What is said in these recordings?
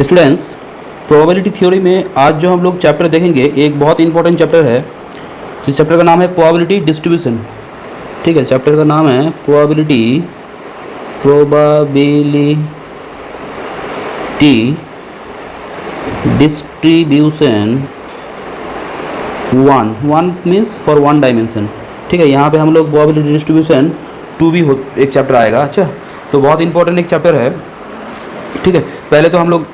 Students, probability theory में आज जो हम लोग चैप्टर देखेंगे एक बहुत इंपॉर्टेंट चैप्टर है। जिस चैप्टर का नाम है प्रोबेबिलिटी डिस्ट्रीब्यूशन। ठीक है, चैप्टर का नाम है probability distribution one means for one dimension. ठीक है, यहाँ पे हम लोग प्रोबेबिलिटी डिस्ट्रीब्यूशन 2 भी एक चैप्टर आएगा। अच्छा, तो बहुत इंपॉर्टेंट एक चैप्टर है। ठीक है, पहले तो हम लोग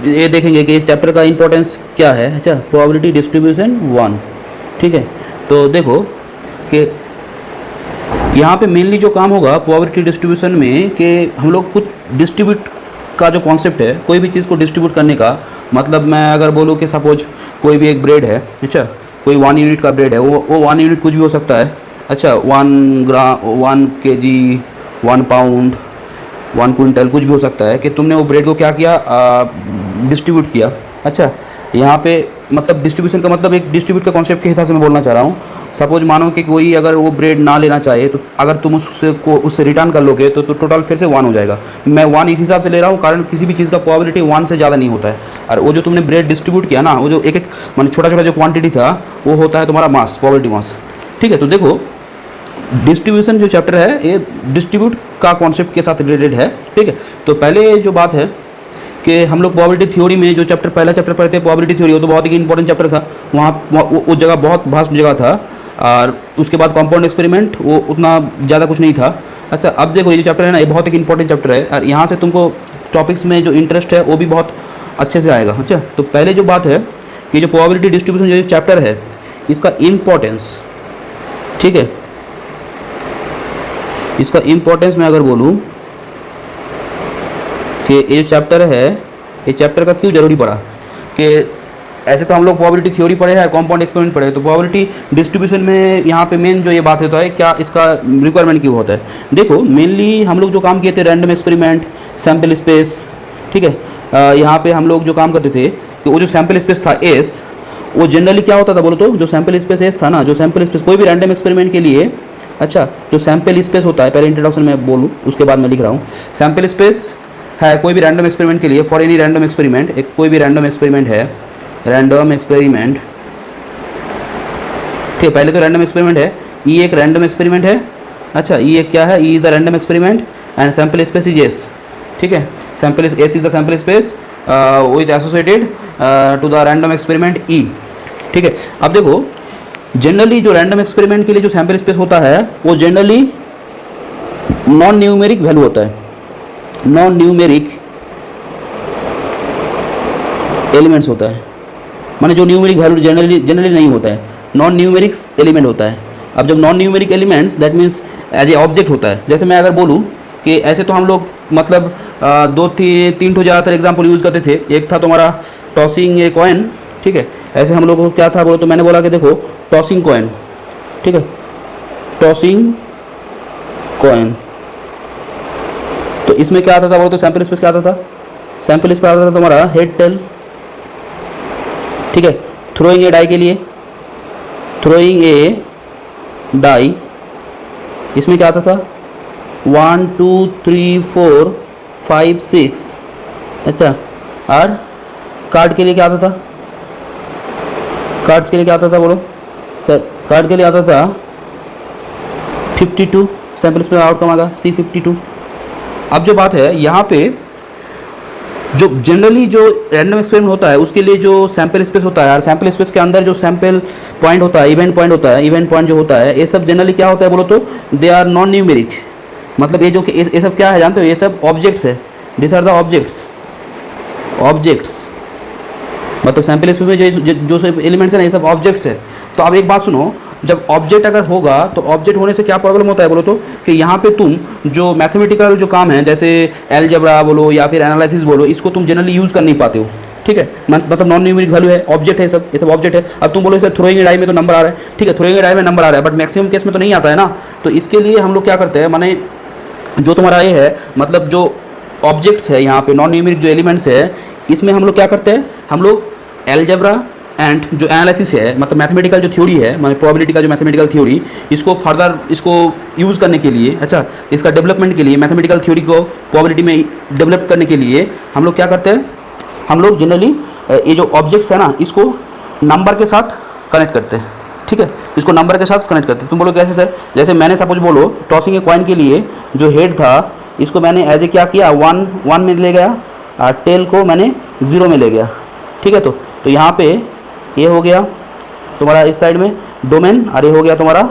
ये देखेंगे कि इस चैप्टर का इंपॉर्टेंस क्या है। अच्छा, प्रोबेबिलिटी डिस्ट्रीब्यूशन 1। ठीक है, तो देखो कि यहाँ पे मेनली जो काम होगा प्रोबेबिलिटी डिस्ट्रीब्यूशन में कि हम लोग कुछ डिस्ट्रीब्यूट का जो कॉन्सेप्ट है, कोई भी चीज़ को डिस्ट्रीब्यूट करने का मतलब, मैं अगर बोलूँ कि सपोज कोई भी एक ब्रेड है। अच्छा, कोई 1 यूनिट का ब्रेड है, वो 1 यूनिट कुछ भी हो सकता है। अच्छा, 1 kg, 1 पाउंड, 1 क्विंटल कुछ भी हो सकता है कि तुमने वो ब्रेड को क्या किया, डिस्ट्रीब्यूट किया। अच्छा, यहाँ पे मतलब डिस्ट्रीब्यूशन का मतलब एक डिस्ट्रीब्यूट का कॉन्सेप्ट के हिसाब से मैं बोलना चाह रहा हूँ। सपोज मानो कि कोई अगर वो ब्रेड ना लेना चाहे तो अगर तुम उससे रिटर्न कर लोगे तो टोटल फिर से 1 हो जाएगा। मैं 1 इस हिसाब से ले रहा हूँ कारण किसी भी चीज़ का प्रोबेबिलिटी 1 से ज़्यादा नहीं होता है। और वो जो तुमने ब्रेड डिस्ट्रीब्यूट किया ना, वो जो एक मतलब छोटा छोटा जो क्वान्टिटी था वो होता है तुम्हारा मास, प्रोबेबिलिटी मास। ठीक है, तो देखो डिस्ट्रीब्यूशन जो चैप्टर है ये डिस्ट्रीब्यूट का कॉन्सेप्ट के साथ रिलेटेड है। ठीक है, तो पहले जो बात है कि हम लोग प्रोबेबिलिटी थ्योरी में जो चैप्टर पहला चैप्टर पढ़ते हैं प्रोबेबिलिटी थ्योरी, वो तो बहुत ही इंपॉर्टेंट चैप्टर था। वहाँ वो जगह बहुत वास्ट जगह था। और उसके बाद कंपाउंड एक्सपेरिमेंट वो उतना ज़्यादा कुछ नहीं था। अच्छा, अब देखो ये जो चैप्टर है ना, ये बहुत एक इंपॉर्टेंट चैप्टर है और यहाँ से तुमको टॉपिक्स में जो इंटरेस्ट है वो भी बहुत अच्छे से आएगा। अच्छा, तो पहले जो बात है कि जो प्रोबेबिलिटी डिस्ट्रीब्यूशन जो चैप्टर है इसका इम्पोर्टेंस, ठीक है, इसका इम्पोर्टेंस मैं अगर बोलूँ कि ये चैप्टर है, ये चैप्टर का क्यों ज़रूरी पड़ा कि ऐसे तो हम लोग प्रोबेबिलिटी थ्योरी पढ़े हैं, कंपाउंड एक्सपेरिमेंट पढ़े, तो प्रोबेबिलिटी डिस्ट्रीब्यूशन में यहाँ पे मेन जो ये बात होता है क्या इसका रिक्वायरमेंट क्यों होता है। देखो मेनली हम लोग जो काम किए थे रैंडम एक्सपेरिमेंट, सैम्पल स्पेस। ठीक है, यहाँ पे हम लोग जो काम करते थे कि वो जो सैम्पल स्पेस था एस, वो जनरली क्या होता था बोलो तो, जो सैम्पल स्पेस एस था ना, जो सैम्पल स्पेस कोई भी रैंडम एक्सपेरिमेंट के लिए, अच्छा जो सैम्पल स्पेस होता है, पहले इंट्रोडक्शन में बोलूँ उसके बाद मैं लिख रहा हूँ। सैम्पल स्पेस है कोई भी रैंडम एक्सपेरिमेंट के लिए, फॉर एनी रैंडम एक्सपेरिमेंट, एक कोई भी रैंडम एक्सपेरिमेंट है, रैंडम एक्सपेरिमेंट। ठीक है, पहले तो रैंडम एक्सपेरिमेंट है, ई एक रैंडम एक्सपेरिमेंट है। अच्छा, ई एक क्या है, E is the random experiment and sample space is S. ठीक है, sample S is the sample space with associated to the random experiment E. ठीक है, अब देखो जनरली जो रैंडम एक्सपेरिमेंट के लिए जो सैम्पल स्पेस होता है वो जनरली नॉन न्यूमेरिक वैल्यू होता है, नॉन न्यूमेरिक एलिमेंट्स होता है। माने जो न्यूमेरिक वैल्यू जनरली नहीं होता है, नॉन न्यूमेरिक एलिमेंट होता है। अब जब non numeric elements that means as a object होता है। जैसे मैं अगर बोलूँ कि ऐसे तो हम लोग मतलब 2-3 तो ज़्यादातर एग्जाम्पल यूज़ करते थे। एक था तुम्हारा टॉसिंग ए कॉइन। ठीक है, ऐसे हम लोगों को क्या था बोलो तो मैंने बोला कि देखो टॉसिंग कॉइन। ठीक है, टॉसिंग कॉइन, तो इसमें क्या आता था बोलो तो सैम्पल स्पेस क्या आता था, सैम्पल स्पेस आता था तुम्हारा हेड टेल। ठीक है, थ्रोइंग ए डाई के लिए, थ्रोइंग ए डाई, इसमें क्या आता था 1 2 3 4 5 6। अच्छा, और कार्ड के लिए क्या आता था, कार्ड्स के लिए क्या आता था बोलो सर, कार्ड के लिए आता था 52, सैम्पल स्पेस आउटकम आएगा C52। अब जो बात है यहाँ पे जो जनरली जो रैंडम एक्सपेरिमेंट होता है उसके लिए जो सैम्पल स्पेस होता है और सैम्पल स्पेस के अंदर जो सैम्पल पॉइंट होता है, इवेंट पॉइंट होता है, इवेंट पॉइंट जो होता है, ये सब जनरली क्या होता है बोलो तो दे आर नॉन न्यूमेरिक। मतलब ये जो कि ये सब क्या है जानते हो, ये सब ऑब्जेक्ट्स है। This are the objects, objects मतलब सैम्पल स्पेस में जो सब एलिमेंट्स है ना, ये सब ऑब्जेक्ट्स है। तो अब एक बात सुनो, जब ऑब्जेक्ट अगर होगा तो ऑब्जेक्ट होने से क्या प्रॉब्लम होता है बोलो तो कि यहाँ पे तुम जो मैथमेटिकल जो काम है जैसे अलजेब्रा बोलो या फिर एनालिसिस बोलो, इसको तुम जनरली यूज़ कर नहीं पाते हो। ठीक है, मतलब नॉन न्यूमेरिक वैल्यू है, ऑब्जेक्ट है सब, ये सब ऑब्जेक्ट है। अब तुम बोलो इसे थ्रोइंग ए डाई में तो नंबर आ रहा है। ठीक है, थ्रोइंग ए डाई में नंबर आ रहा है बट मैक्सिमम केस में तो नहीं आता है ना। तो इसके लिए हम लोग क्या करते हैं, माने जो तुम्हारा ये है मतलब जो ऑब्जेक्ट्स है यहाँ पे नॉन न्यूमेरिक जो एलिमेंट्स है, इसमें हम लोग क्या करते हैं, हम लोग अलजेब्रा एंड जो एनालिसिस है मतलब मैथमेटिकल जो थ्योरी है, मतलब प्रोबेबिलिटी का जो मैथमेटिकल थ्योरी, इसको फर्दर इसको यूज़ करने के लिए, अच्छा इसका डेवलपमेंट के लिए, मैथमेटिकल थ्योरी को प्रोबेबिलिटी में डेवलप करने के लिए हम लोग क्या करते हैं, हम लोग जनरली ये जो ऑब्जेक्ट्स है ना इसको नंबर के साथ कनेक्ट करते हैं, ठीक है, इसको नंबर के साथ कनेक्ट करते हैं। तुम बोलो कैसे सर? जैसे मैंने सपोज बोलो टॉसिंग ए कॉइन के लिए जो हेड था इसको मैंने एज ए क्या किया, 1 में ले गया और टेल को मैंने 0 में ले गया, ठीक है। तो यहाँ पे ये हो गया तुम्हारा इस साइड में डोमेन और ये हो गया तुम्हारा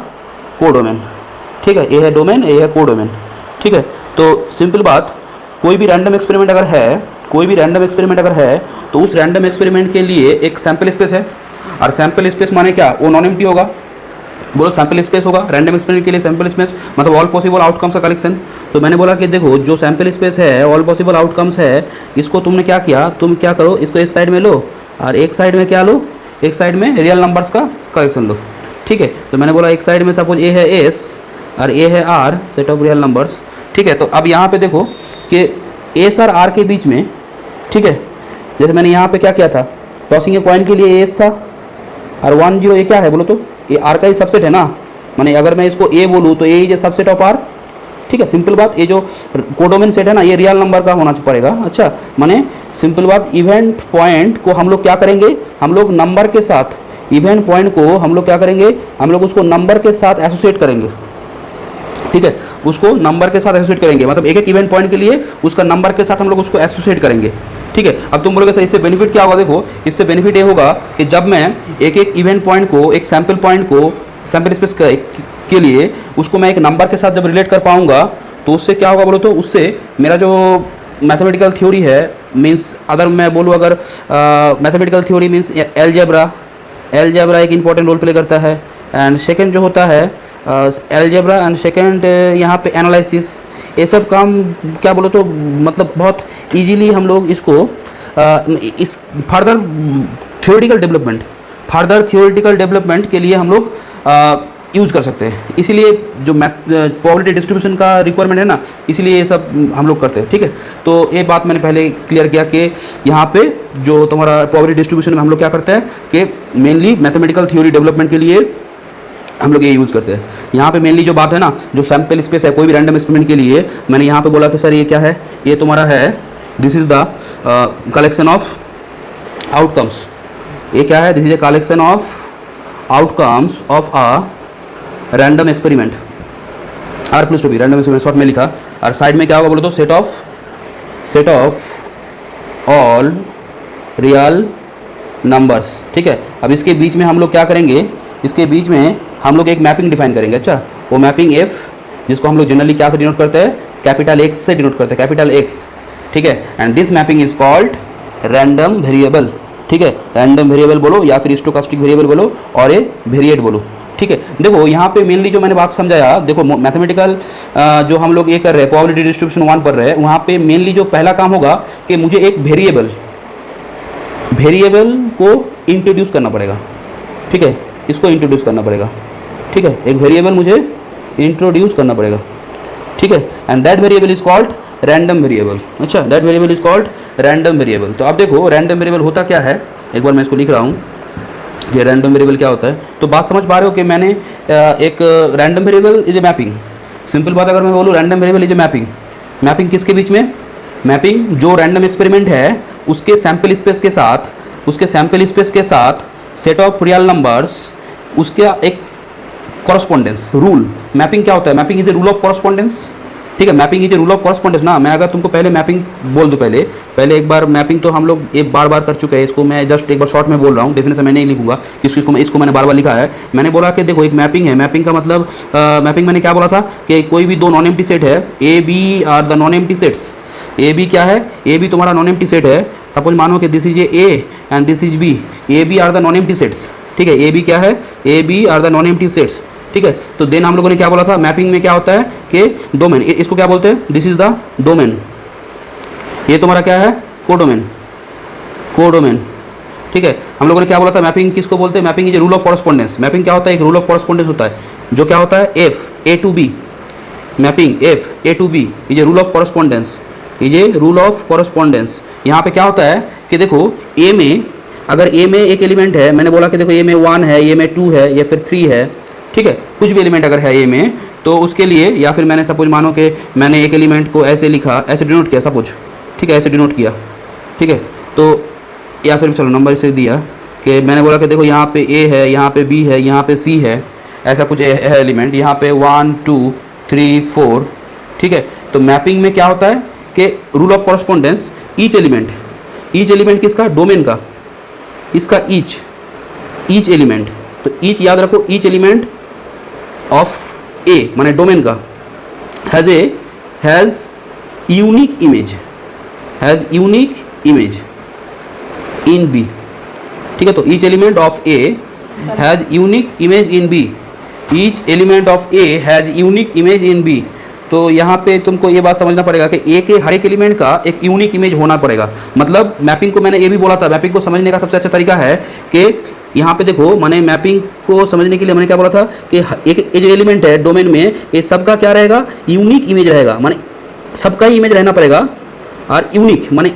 कोडोमेन, ठीक है। ये है डोमेन, ये है कोडोमेन, ठीक है। तो सिंपल बात, कोई भी रैंडम एक्सपेरिमेंट अगर है तो उस रैंडम एक्सपेरिमेंट के लिए एक सैम्पल स्पेस है, और सैम्पल स्पेस माने क्या, वो नॉन एम्प्टी होगा। बोलो सैम्पल स्पेस होगा रैंडम एक्सपेरिमेंट के लिए, सैम्पल स्पेस मतलब ऑल पॉसिबल आउटकम्स का कलेक्शन। तो मैंने बोला कि देखो जो सैम्पल स्पेस है, ऑल पॉसिबल आउटकम्स है, इसको तुमने क्या किया, तुम क्या करो, इसको इस साइड में लो और एक साइड में क्या लो, एक साइड में रियल नंबर्स का कलेक्शन लो, ठीक है। तो मैंने बोला एक साइड में सपोज ए है एस और ए है R, set of real numbers, ठीक है। तो अब यहाँ पे देखो कि एस और आर के बीच में, ठीक है, जैसे मैंने यहाँ पे क्या किया था, टॉसिंग ए कॉइन के लिए एस था और 1 0 ये क्या है बोलो तो, ये आर का ही सबसेट है ना, माने अगर मैं इसको ए बोलूँ तो A is a subset of R, ठीक है। सिंपल बात, ये जो कोडोमेन सेट है ना ये रियल नंबर का होना पड़ेगा। अच्छा, माने सिंपल बात, इवेंट पॉइंट को हम लोग क्या करेंगे, हम लोग नंबर के साथ, इवेंट पॉइंट को हम लोग क्या करेंगे, हम लोग उसको नंबर के साथ एसोसिएट करेंगे, ठीक है, उसको नंबर के साथ एसोसिएट करेंगे, मतलब एक एक इवेंट पॉइंट के लिए उसका नंबर के साथ हम लोग उसको एसोसिएट करेंगे, ठीक है। अब तुम बोलोगे सर इससे बेनिफिट क्या होगा, देखो इससे बेनिफिट ये होगा कि जब मैं एक एक इवेंट पॉइंट को, एक सैम्पल पॉइंट को, सैम्पल स्पेस के लिए उसको मैं एक नंबर के साथ जब रिलेट कर पाऊंगा तो उससे क्या होगा बोलो तो, उससे मेरा जो मैथमेटिकल थ्योरी है, मीन्स अगर मैं बोलूँ अगर मैथमेटिकल थ्योरी मीन्स एलजेब्रा एक इंपॉर्टेंट रोल प्ले करता है, एंड सेकेंड जो होता है एलजेब्रा एंड सेकेंड यहाँ पे एनालिसिस, ये सब काम क्या बोलो तो मतलब बहुत इजीली हम लोग इसको इस फर्दर थियोरेटिकल डेवलपमेंट के लिए हम लोग यूज कर सकते हैं। इसीलिए जो प्रोबेबिलिटी डिस्ट्रीब्यूशन का रिक्वायरमेंट है ना, इसीलिए ये सब हम लोग करते हैं, ठीक है। तो ये बात मैंने पहले क्लियर किया कि यहाँ पे जो तुम्हारा प्रोबेबिलिटी डिस्ट्रीब्यूशन में हम लोग क्या करते हैं कि मेनली मैथमेटिकल थ्योरी डेवलपमेंट के लिए हम लोग ये यूज़ करते हैं। यहाँ पे मेनली जो बात है ना, जो सैम्पल स्पेस है कोई भी रैंडम एक्सपेरिमेंट के लिए, मैंने यहाँ पे बोला कि सर ये क्या है, ये तुम्हारा है, this is the collection of outcomes. ये क्या है, this is a collection of outcomes of a random experiment, R plus two B random experiment short में लिखा, और साइड में क्या होगा बोलो तो set of all real numbers, ठीक है। अब इसके बीच में हम लोग क्या करेंगे, इसके बीच में हम लोग एक मैपिंग डिफाइन करेंगे। अच्छा, वो मैपिंग एफ, जिसको हम लोग जनरली क्या से डिनोट करते हैं, कैपिटल एक्स से डिनोट करते हैं, कैपिटल एक्स, ठीक है। And this mapping is called random variable, ठीक है। रैंडम वेरिएबल बोलो या फिर स्टोकास्टिक वेरिएबल बोलो और ए वेरिएट बोलो, ठीक है। देखो यहाँ पे मेनली जो मैंने बात समझाया, देखो मैथमेटिकल जो हम लोग ये कर रहे हैं, प्रोबेबिलिटी डिस्ट्रीब्यूशन 1 पढ़ रहे हैं, वहाँ पे मेनली जो पहला काम होगा कि मुझे एक वेरिएबल को इंट्रोड्यूस करना पड़ेगा, ठीक है, इसको इंट्रोड्यूस करना पड़ेगा, ठीक है, एक वेरिएबल मुझे इंट्रोड्यूस करना पड़ेगा, ठीक है। And that variable is called random variable. अच्छा, that variable is called random variable. तो अब देखो रैंडम वेरिएबल होता क्या है, एक बार मैं इसको लिख रहा हूँ, ये रैंडम वेरिएबल क्या होता है। तो बात समझ पा रहे हो कि मैंने एक random variable is a mapping, simple बात अगर मैं बोलूँ random variable is a mapping किसके बीच में, मैपिंग जो रैंडम एक्सपेरिमेंट है उसके सैम्पल स्पेस के साथ सेट ऑफ रियल नंबर्स, उसका एक कॉरस्पॉन्डेंस रूल। मैपिंग क्या होता है, mapping is a rule of correspondence, ठीक है। Mapping is a rule of correspondence ना, मैं अगर तुमको पहले मैपिंग बोल दूं, पहले एक बार मैपिंग तो हम लोग एक बार कर चुके हैं, इसको मैं जस्ट एक बार शॉर्ट में बोल रहा हूँ, डेफिनेशन मैं नहीं लिखूंगा क्योंकि इसको मैंने बार लिखा है। मैंने बोला कि देखो एक मैपिंग है, मैपिंग का मतलब मैपिंग मैंने क्या बोला था कि कोई भी दो नॉन एम्प्टी सेट है, A B are the non empty sets. A B क्या है, ए बी तुम्हारा नॉन एम्प्टी सेट है। सपोज मानो कि this is A and this is B, A B are the non empty sets, ठीक है। A B क्या है, A B are the non empty sets, ठीक है। तो देन हम लोगों ने क्या बोला था, मैपिंग में क्या होता है कि डोमेन, इसको क्या बोलते हैं, दिस इज द डोमेन, ये तुम्हारा क्या है, कोडोमेन, ठीक है। हम लोगों ने क्या बोला था, मैपिंग किसको बोलते हैं, mapping is rule of correspondence. Mapping क्या होता है, एक रूल ऑफ कॉरस्पॉन्डेंस होता है, जो क्या होता है, F A to B, mapping F A to B is a rule of correspondence, is a rule of correspondence. यहाँ पे क्या होता है कि देखो ए में, अगर ए में एक एलिमेंट है, मैंने बोला कि देखो ए में 1 है, ए में 2 है या फिर 3 है, ठीक है, कुछ भी एलिमेंट अगर है ए में, तो उसके लिए, या फिर मैंने सपोज मानो कि मैंने एक एलिमेंट को ऐसे लिखा, ऐसे डिनोट किया सपोज, ठीक है, ऐसे डिनोट किया, ठीक है। तो या फिर चलो नंबर इसे दिया कि मैंने बोला कि देखो यहाँ पे ए है, यहाँ पे बी है, यहाँ पे सी है, ऐसा कुछ है एलिमेंट, यहाँ पे 1 2 3 4, ठीक है। तो मैपिंग में क्या होता है कि rule of correspondence, each element किसका, डोमेन का, इसका ईच एलिमेंट, तो ईच याद रखो, ईच एलिमेंट ऑफ ए माने डोमेन का has unique image in B, ठीक है। तो each element of A has unique image in B, each element of A has unique image in B. तो यहाँ पे तुमको ये बात समझना पड़ेगा कि ए के हर एक एलिमेंट का एक यूनिक इमेज होना पड़ेगा। मतलब मैपिंग को मैंने ये भी बोला था, मैपिंग को समझने का सबसे अच्छा तरीका है कि यहाँ पे देखो, मैंने मैपिंग को समझने के लिए मैंने क्या बोला था कि एक जो एलिमेंट है डोमेन में, ये सबका क्या रहेगा, यूनिक इमेज रहेगा, माने सबका ही इमेज रहना पड़ेगा। और यूनिक माने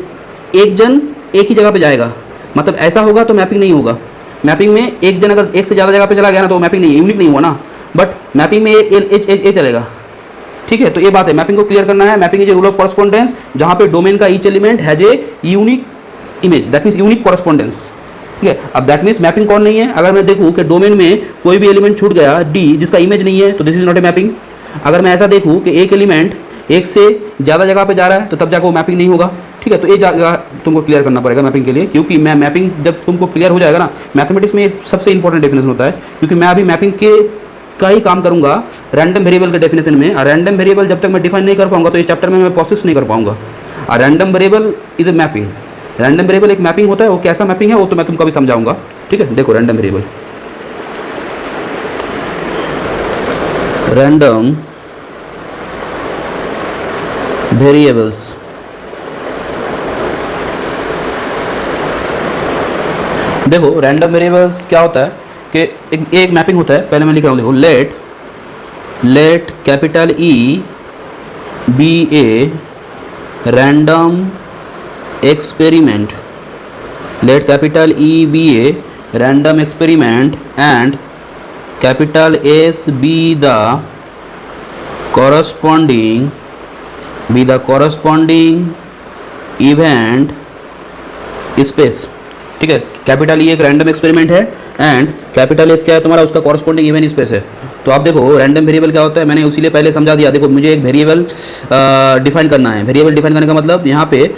एक जन एक ही जगह पे जाएगा, मतलब ऐसा होगा तो मैपिंग नहीं होगा। मैपिंग में एक जन अगर एक से ज़्यादा जगह पे चला गया ना तो मैपिंग नहीं, यूनिक नहीं हुआ ना। बट मैपिंग में ए चलेगा, ठीक है। तो ये बात है, मैपिंग को क्लियर करना है। Mapping is a rule of correspondence जहाँ पे डोमेन का each element has a unique image, that means unique correspondence, ठीक है। अब दैट मीन्स मैपिंग कौन नहीं है, अगर मैं देखूँ कि डोमेन में कोई भी एलिमेंट छूट गया डी जिसका इमेज नहीं है तो this is not a mapping. अगर मैं ऐसा देखूँ कि एक एलिमेंट एक से ज़्यादा जगह पे जा रहा है तो तब जाकर वो मैपिंग नहीं होगा, ठीक है। तो ये जगह तुमको क्लियर करना पड़ेगा मैपिंग के लिए, क्योंकि मैं मैपिंग जब तुमको क्लियर हो जाएगा ना, मैथमेटिक्स में सबसे इंपॉर्टेंट डेफिनेशन होता है, क्योंकि मैं अभी मैपिंग के का ही काम करूंगा रैंडम वेरिएबल के डेफिनेशन में। और रैंडम वेरिएबल जब तक मैं डिफाइन नहीं कर पाऊंगा तो ये चैप्टर में मैं प्रोसेस नहीं कर पाऊंगा। और random variable is a mapping, random variable एक मैपिंग होता है, वो कैसा मैपिंग है वो तो मैं तुमको भी समझाऊंगा, ठीक है। देखो रैंडम वेरिएबल, रैंडम वेरिएबल्स, देखो रैंडम वेरिएबल्स क्या होता है कि एक मैपिंग होता है। पहले मैं लिख रहा हूँ, देखो let capital E be a random experiment, let capital E be a random experiment and capital S be the corresponding event space, ठीक है। कैपिटल ई एक रैंडम एक्सपेरिमेंट है एंड कैपिटल एस क्या है तुम्हारा, उसका कॉरस्पॉन्डिंग इवेंट स्पेस है। तो आप देखो रैंडम वेरिएबल क्या होता है, मैंने उसी लिए पहले समझा दिया। देखो मुझे एक वेरिएबल डिफाइन करना है, वेरिएबल डिफाइन करने का मतलब यहाँ पे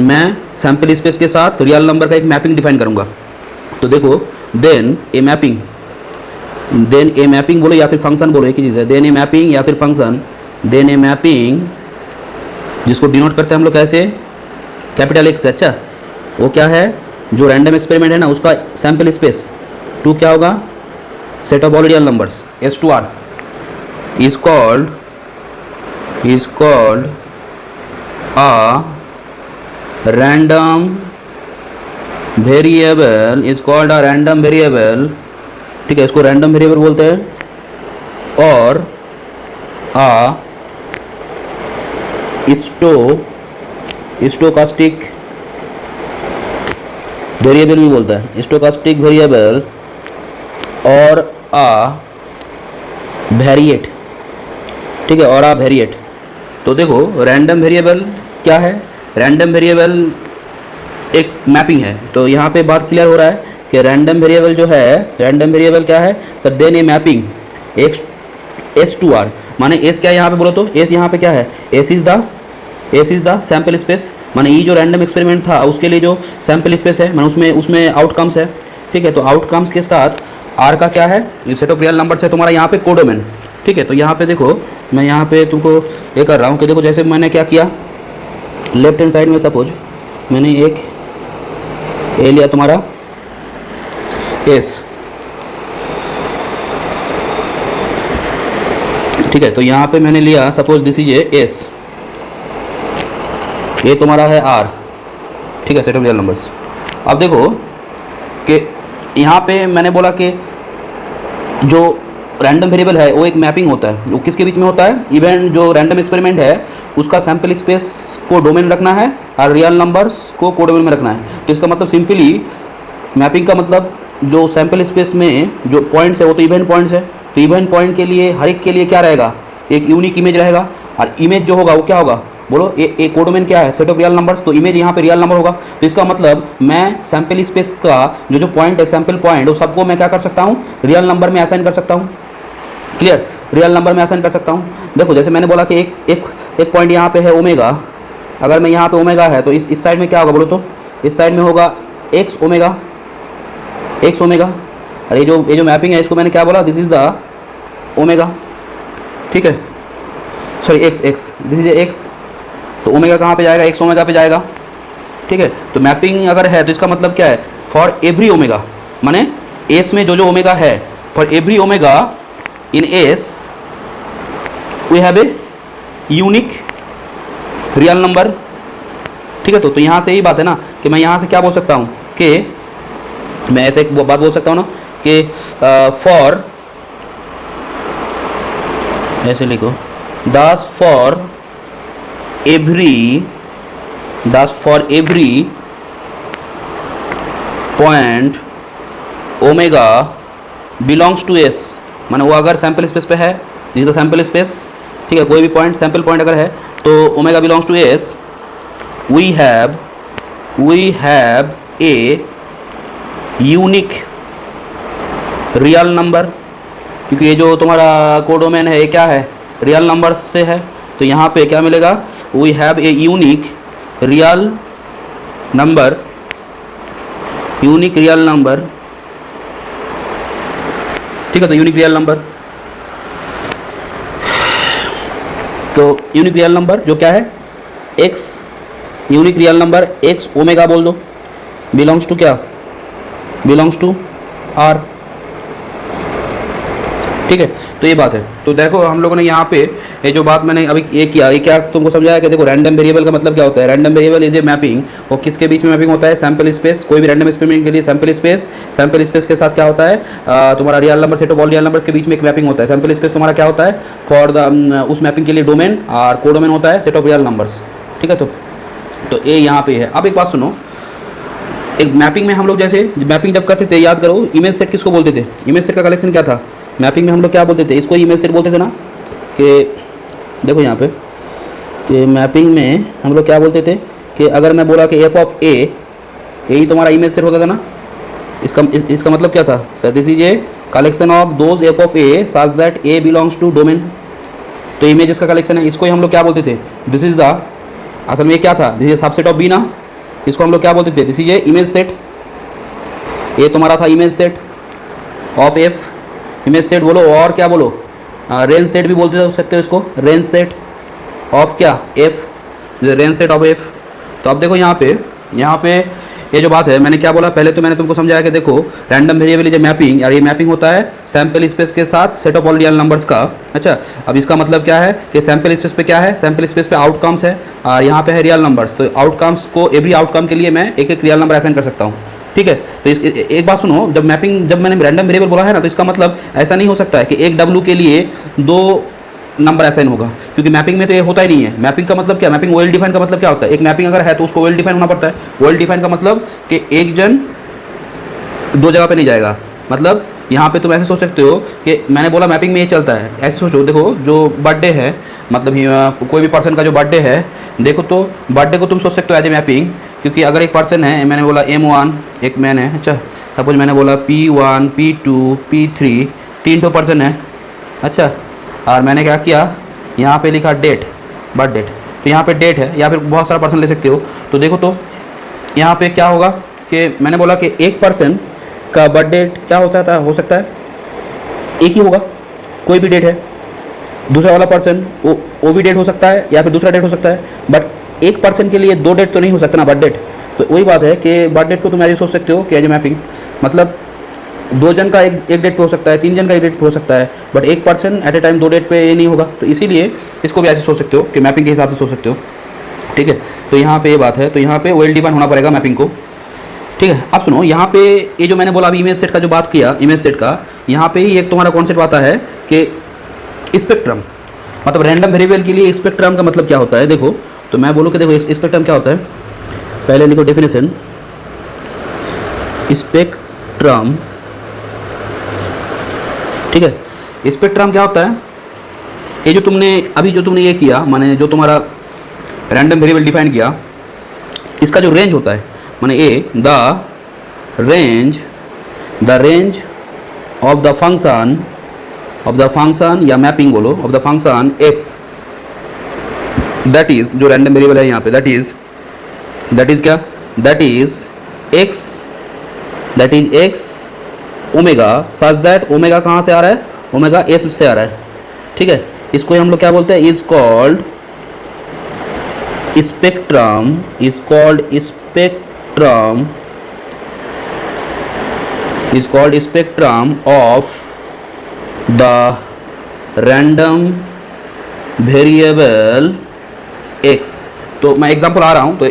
मैं सैम्पल स्पेस के साथ रियल नंबर का एक मैपिंग डिफाइन करूँगा। तो देखो देन ए मैपिंग बोलो या फिर फंक्शन बोलो, एक ही चीज़ है, देन ए मैपिंग या फिर फंक्शन, देन ए मैपिंग जिसको डिनोट करते हैं हम लोग कैसे, कैपिटल एक्स। अच्छा वो क्या है, जो रैंडम एक्सपेरिमेंट है ना उसका सैम्पल स्पेस टू क्या होगा, set of all real numbers S2R is called a random variable, is called a random variable, ठीक है, इसको रैंडम वेरिएबल बोलते हैं। और स्टोकास्टिक वेरिएबल भी बोलता है, स्टोकास्टिक वेरिएबल और वेरिएट, ठीक है, और वेरिएट। तो देखो रैंडम वेरिएबल क्या है, रैंडम वेरिएबल एक मैपिंग है। तो यहाँ पे बात क्लियर हो रहा है कि रैंडम वेरिएबल जो है, रैंडम वेरिएबल क्या है sir, then a mapping S2R, माने एस क्या है यहाँ पे बोलो तो, एस यहाँ पे क्या है, S is the sample space, माने ये जो रैंडम एक्सपेरिमेंट था उसके लिए जो सैम्पल स्पेस है, माने उसमें आउटकम्स है, ठीक है। तो आउटकम्स के साथ आर का क्या है, सेट ऑफ रियल नंबर है तुम्हारा यहाँ पे कोडोमेन, ठीक है। तो यहाँ पे देखो मैं यहाँ पे तुमको ये कर रहा हूँ कि देखो जैसे मैंने क्या किया, लेफ्ट हैंड साइड में सपोज मैंने एक ए लिया तुम्हारा एस, ठीक है। तो यहाँ पे मैंने लिया सपोज दिस इज एस, ये तुम्हारा है आर, ठीक है, सेट ऑफ रियल नंबर्स। अब देखो कि यहाँ पे मैंने बोला कि जो रैंडम वेरिएबल है वो एक मैपिंग होता है, वो किसके बीच में होता है, इवेंट जो रैंडम एक्सपेरिमेंट है उसका सैम्पल स्पेस को डोमेन रखना है और रियल नंबर्स को कोडोमेन में रखना है। तो इसका मतलब सिंपली मैपिंग का मतलब जो सैम्पल स्पेस में जो पॉइंट्स है वो तो इवेंट पॉइंट्स है, तो इवेंट पॉइंट के लिए हर एक के लिए क्या रहेगा, एक यूनिक इमेज रहेगा। और इमेज जो होगा वो क्या होगा, बोलो ए कोडोमेन क्या है, सेट ऑफ रियल नंबर्स, तो इमेज यहाँ पे रियल नंबर होगा। तो इसका मतलब मैं सैंपल स्पेस का जो पॉइंट है, सैंपल पॉइंट, वो सबको मैं क्या कर सकता हूँ, रियल नंबर में असाइन कर सकता हूँ। क्लियर, रियल नंबर में असाइन कर सकता हूँ। देखो जैसे मैंने बोला कि एक पॉइंट यहाँ पे है ओमेगा, अगर मैं यहाँ पे ओमेगा है तो इस साइड में क्या होगा बोलो तो, इस साइड में होगा एक्स ओमेगा, एक्स ओमेगा। और ये जो मैपिंग है इसको मैंने क्या बोला, दिस इज द ओमेगा, ठीक है, sorry x, this is x, तो ओमेगा कहाँ पे जाएगा, एक्स ओमेगा पे जाएगा, ठीक है। तो मैपिंग अगर है तो इसका मतलब क्या है, फॉर एवरी ओमेगा, माने एस में जो ओमेगा है, for every omega in S we have a unique real number, ठीक है। तो यहाँ से यही बात है ना कि मैं यहाँ से क्या बोल सकता हूँ कि मैं ऐसे एक बात बोल सकता हूँ ना कि फॉर, ऐसे लिखो, thus for every point omega belongs to S, माने वो अगर सैंपल स्पेस पे है, this is the sample space, ठीक है, कोई भी पॉइंट सैंपल पॉइंट अगर है तो omega belongs to S, we have a unique real number, क्योंकि ये जो तुम्हारा कोडोमेन है ये क्या है, रियल नंबर से है। तो यहाँ पे क्या मिलेगा, we have a unique real number, ठीक है। तो यूनिक रियल नंबर, तो यूनिक रियल नंबर जो क्या है, X, unique real number X omega बोल दो, बिलोंग्स टू क्या, बिलोंग्स टू आर, ठीक है। तो ये बात है। तो देखो हम लोगों ने यहाँ पे ये जो बात मैंने अभी ये किया, ये क्या तुमको समझाया कि देखो रैंडम वेरिएबल का मतलब क्या होता है, random variable is a mapping, और किसके बीच में मैपिंग होता है, सैंपल स्पेस, कोई भी रैंडम एक्सपेरिमेंट के लिए सैंपल स्पेस के साथ क्या होता है, तुम्हारा real number, set of all real numbers के बीच में एक मैपिंग होता है। सैंपल स्पेस तुम्हारा क्या होता है, फॉर द उस मैपिंग के लिए डोमेन, और कोडोमेन होता है सेट ऑफ रियल नंबर्स, ठीक है। तो ये यहाँ पे है। अब एक बात सुनो, एक मैपिंग में हम लोग जैसे मैपिंग जब करते थे, याद करो इमेज सेट किसको बोलते थे, इमेज सेट का कलेक्शन क्या था मैपिंग में, हम लोग क्या बोलते थे, इसको इमेज सेट बोलते थे ना, कि देखो यहाँ पे कि मैपिंग में हम लोग क्या बोलते थे कि अगर मैं बोला कि एफ ऑफ ए, यही तुम्हारा इमेज सेट होता था ना, इसका मतलब क्या था, sir this is a collection of those F of A such that A belongs to domain. तो इमेजेस का कलेक्शन है, इसको ही हम लोग क्या बोलते थे, दिस इज द, असल में क्या था, this is subset of B ना, इसको हम लोग क्या बोलते थे, this is a image set, ये तुम्हारा था image set of F, image set बोलो, और क्या बोलो, रेंज सेट भी बोलते सकते हो इसको, रेंज सेट ऑफ क्या, F, range set of F. तो अब देखो यहाँ पे ये जो बात है, मैंने क्या बोला, पहले तो मैंने तुमको समझाया कि देखो random variable is a mapping, यार ये मैपिंग होता है सैंपल स्पेस के साथ set of all real numbers का। अच्छा, अब इसका मतलब क्या है कि सैंपल स्पेस पे क्या है, सैंपल स्पेस पे आउटकम्स है और यहाँ पे है रियल नंबर्स। तो आउटकम्स को, एवरी आउटकम के लिए मैं एक एक रियल नंबर असाइन कर सकता हूँ, ठीक है। तो एक बात सुनो, जब मैंने रैंडम वेरिएबल बोला है ना, तो इसका मतलब ऐसा नहीं हो सकता है कि एक डब्ल्यू के लिए 2 नंबर असाइन होगा, क्योंकि मैपिंग में तो ये होता ही नहीं है। मैपिंग का मतलब क्या, मैपिंग वेल डिफाइन का मतलब क्या होता है, एक मैपिंग अगर है तो उसको वेल डिफाइन होना पड़ता है। वेल डिफाइन का मतलब कि एक जन 2 जगह पे नहीं जाएगा। मतलब यहाँ पे तुम ऐसे सोच सकते हो कि मैंने बोला मैपिंग में ये चलता है, ऐसे सोचो, देखो जो बर्थडे है, मतलब कोई भी पर्सन का जो बर्थडे है, देखो तो बर्थडे को तुम सोच सकते हो एज ए मैपिंग, क्योंकि अगर एक पर्सन है, मैंने बोला M1 एक मैन है, अच्छा सपोज मैंने बोला P1 P2 P3 3 तो पर्सन है, अच्छा, और मैंने क्या किया, यहाँ पे लिखा डेट, बर्थ डेट, तो यहाँ पे डेट है, या फिर बहुत सारा पर्सन ले सकते हो। तो देखो तो यहाँ पे क्या होगा कि मैंने बोला कि एक पर्सन का बर्थ डेट क्या हो सकता है एक ही होगा, कोई भी डेट है। दूसरा वाला पर्सन वो भी डेट हो सकता है या फिर दूसरा डेट हो सकता है, बट एक पर्सन के लिए 2 डेट तो नहीं हो सकता ना, बर्थ डेट। तो वही बात है कि बर्थ डेट को तुम ऐसे सोच सकते हो कि एज ए मैपिंग, मतलब 2 जन का एक डेट पे हो सकता है, 3 जन का एक डेट पे हो सकता है, बट एक person at a time 2 date पे ये नहीं होगा। तो इसीलिए इसको भी ऐसे सोच सकते हो कि मैपिंग के हिसाब से सोच सकते हो, ठीक है। तो यहाँ पे ये बात है, तो यहाँ पे वेल डिफाइन होना पड़ेगा मैपिंग को, ठीक है। अब सुनो, यहाँ पे ये जो मैंने बोला अभी इमेज सेट का जो बात किया, इमेज सेट का, यहाँ पे ही एक तुम्हारा कॉन्सेप्ट आता है कि स्पेक्ट्रम, मतलब रैंडम वेरिएबल के लिए स्पेक्ट्रम का मतलब क्या होता है। देखो तो मैं बोलूँ कि देखो स्पेक्ट्रम क्या होता है, पहले लिखो डेफिनेशन, स्पेक्ट्रम, ठीक है। स्पेक्ट्रम क्या होता है, ये जो तुमने अभी ये किया, माने जो तुम्हारा रैंडम वेरिएबल डिफाइन किया, इसका जो रेंज होता है माने a the range of the function या मैपिंग बोलो of the function X, that is जो रैंडम वेरिएबल है यहाँ पे दैट इज क्या, that is X omega such that omega कहाँ से आ रहा है, ओमेगा एस से आ रहा है, ठीक है। इसको हम लोग क्या बोलते हैं, is called spectrum of the random variable x. तो मैं एग्जांपल आ रहा हूँ, तो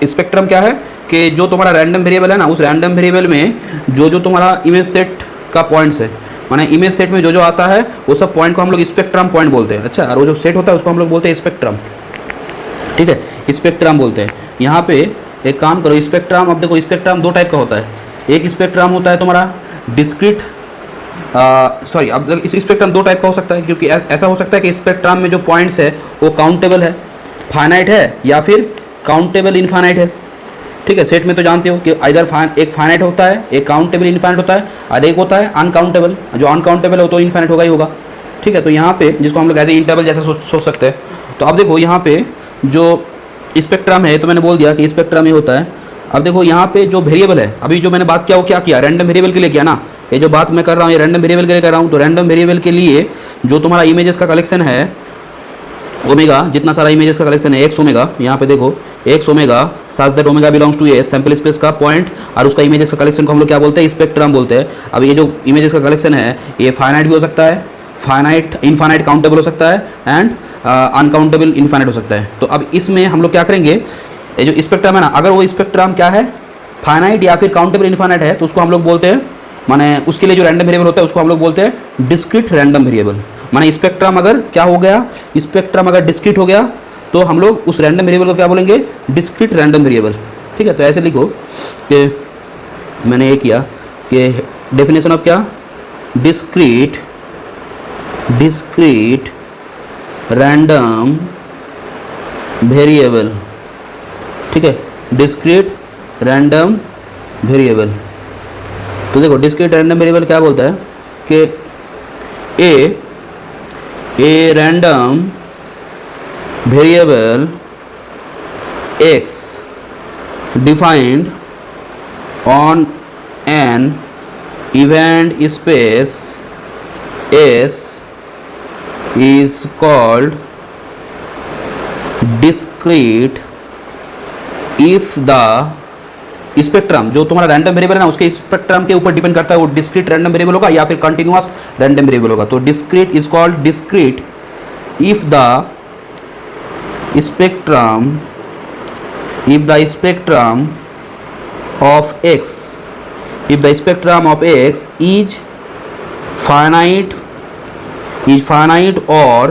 स्पेक्ट्रम क्या है कि जो तुम्हारा रैंडम वेरिएबल है ना, उस रैंडम वेरिएबल में जो तुम्हारा इमेज सेट का पॉइंट्स है, माने इमेज सेट में जो आता है वो सब पॉइंट को हम लोग स्पेक्ट्रम पॉइंट बोलते हैं। अच्छा, और वो जो सेट होता है उसको हम लोग बोलते हैं स्पेक्ट्रम, ठीक है, स्पेक्ट्रम बोलते हैं। यहाँ पे एक काम करो, स्पेक्ट्रम, अब देखो स्पेक्ट्रम दो टाइप का होता है। एक स्पेक्ट्रम होता है तुम्हारा डिस्क्रीट, सॉरी, अब इस स्पेक्ट्रम दो टाइप का हो सकता है, क्योंकि ऐसा हो सकता है कि स्पेक्ट्रम में जो पॉइंट्स है वो काउंटेबल है, फाइनाइट है, या फिर काउंटेबल इनफाइनाइट है, ठीक है। सेट में तो जानते हो कि इधर एक फाइनाइट होता है, एक काउंटेबल इनफाइनाइट होता है, और एक होता है अनकाउंटेबल। जो अनकाउंटेबल है वो तो इनफाइनाइट होगा ही होगा, ठीक है। तो यहाँ पे जिसको हम लोग एज ए इंटरवल जैसे सोच सकते हैं। तो अब देखो यहाँ पे जो स्पेक्ट्रम है, तो मैंने बोल दिया कि स्पेक्ट्रम ये होता है। अब देखो यहाँ पे जो वेरिएबल है, अभी जो मैंने बात किया वो क्या किया, रैंडम वेरिएबल के लिए किया ना। ये जो बात मैं कर रहा हूँ ये रैंडम वेरिएबल के लिए कर रहा हूँ। तो रैंडम वेरिएबल के लिए जो तुम्हारा इमेजेस का कलेक्शन है ओमेगा, जितना सारा इमेजेस का कलेक्शन है एक्स ओमेगा, यहाँ पे देखो X omega such that omega belongs to a sample space का पॉइंट, और उसका इमेजेस का कलेक्शन को हम लोग क्या बोलते हैं, स्पेक्ट्रम बोलते हैं। अब ये जो इमेजेस का कलेक्शन है ये फाइनाइट भी हो सकता है, फाइनाइट इनफाइनाइट काउंटेबल हो सकता है, एंड अनकाउंटेबल इनफाइनाइट हो सकता है। तो अब इसमें हम लोग क्या करेंगे, ये जो स्पेक्ट्रम है ना, अगर वो स्पेक्ट्रम क्या है, फाइनाइट या फिर काउंटेबल इनफाइनाइट है, तो उसको हम लोग बोलते हैं, माने उसके लिए जो रैंडम वेरिएबल होता है उसको हम लोग बोलते हैं डिस्क्रीट रैंडम वेरिएबल। माने स्पेक्ट्रम अगर क्या हो गया, स्पेक्ट्रम अगर डिस्क्रीट हो गया तो हम लोग उस रैंडम वेरिएबल को क्या बोलेंगे, डिस्क्रीट रैंडम वेरिएबल, ठीक है। तो ऐसे लिखो कि मैंने ये किया कि डेफिनेशन ऑफ क्या, डिस्क्रीट रैंडम वेरिएबल, ठीक है, डिस्क्रीट रैंडम वेरिएबल। तो देखो डिस्क्रीट रैंडम वेरिएबल क्या बोलता है कि ए random variable x defined on an event space S is called discrete if the spectrum, जो तुम्हारा रैंडम वेरिएबल है ना उसके स्पेक्ट्रम के ऊपर डिपेंड करता है वो डिस्क्रीट रैंडम वेरिएबल होगा या फिर कंटिन्यूअस रैंडम वेरिएबल होगा। तो discrete is called discrete if the spectrum of x is finite or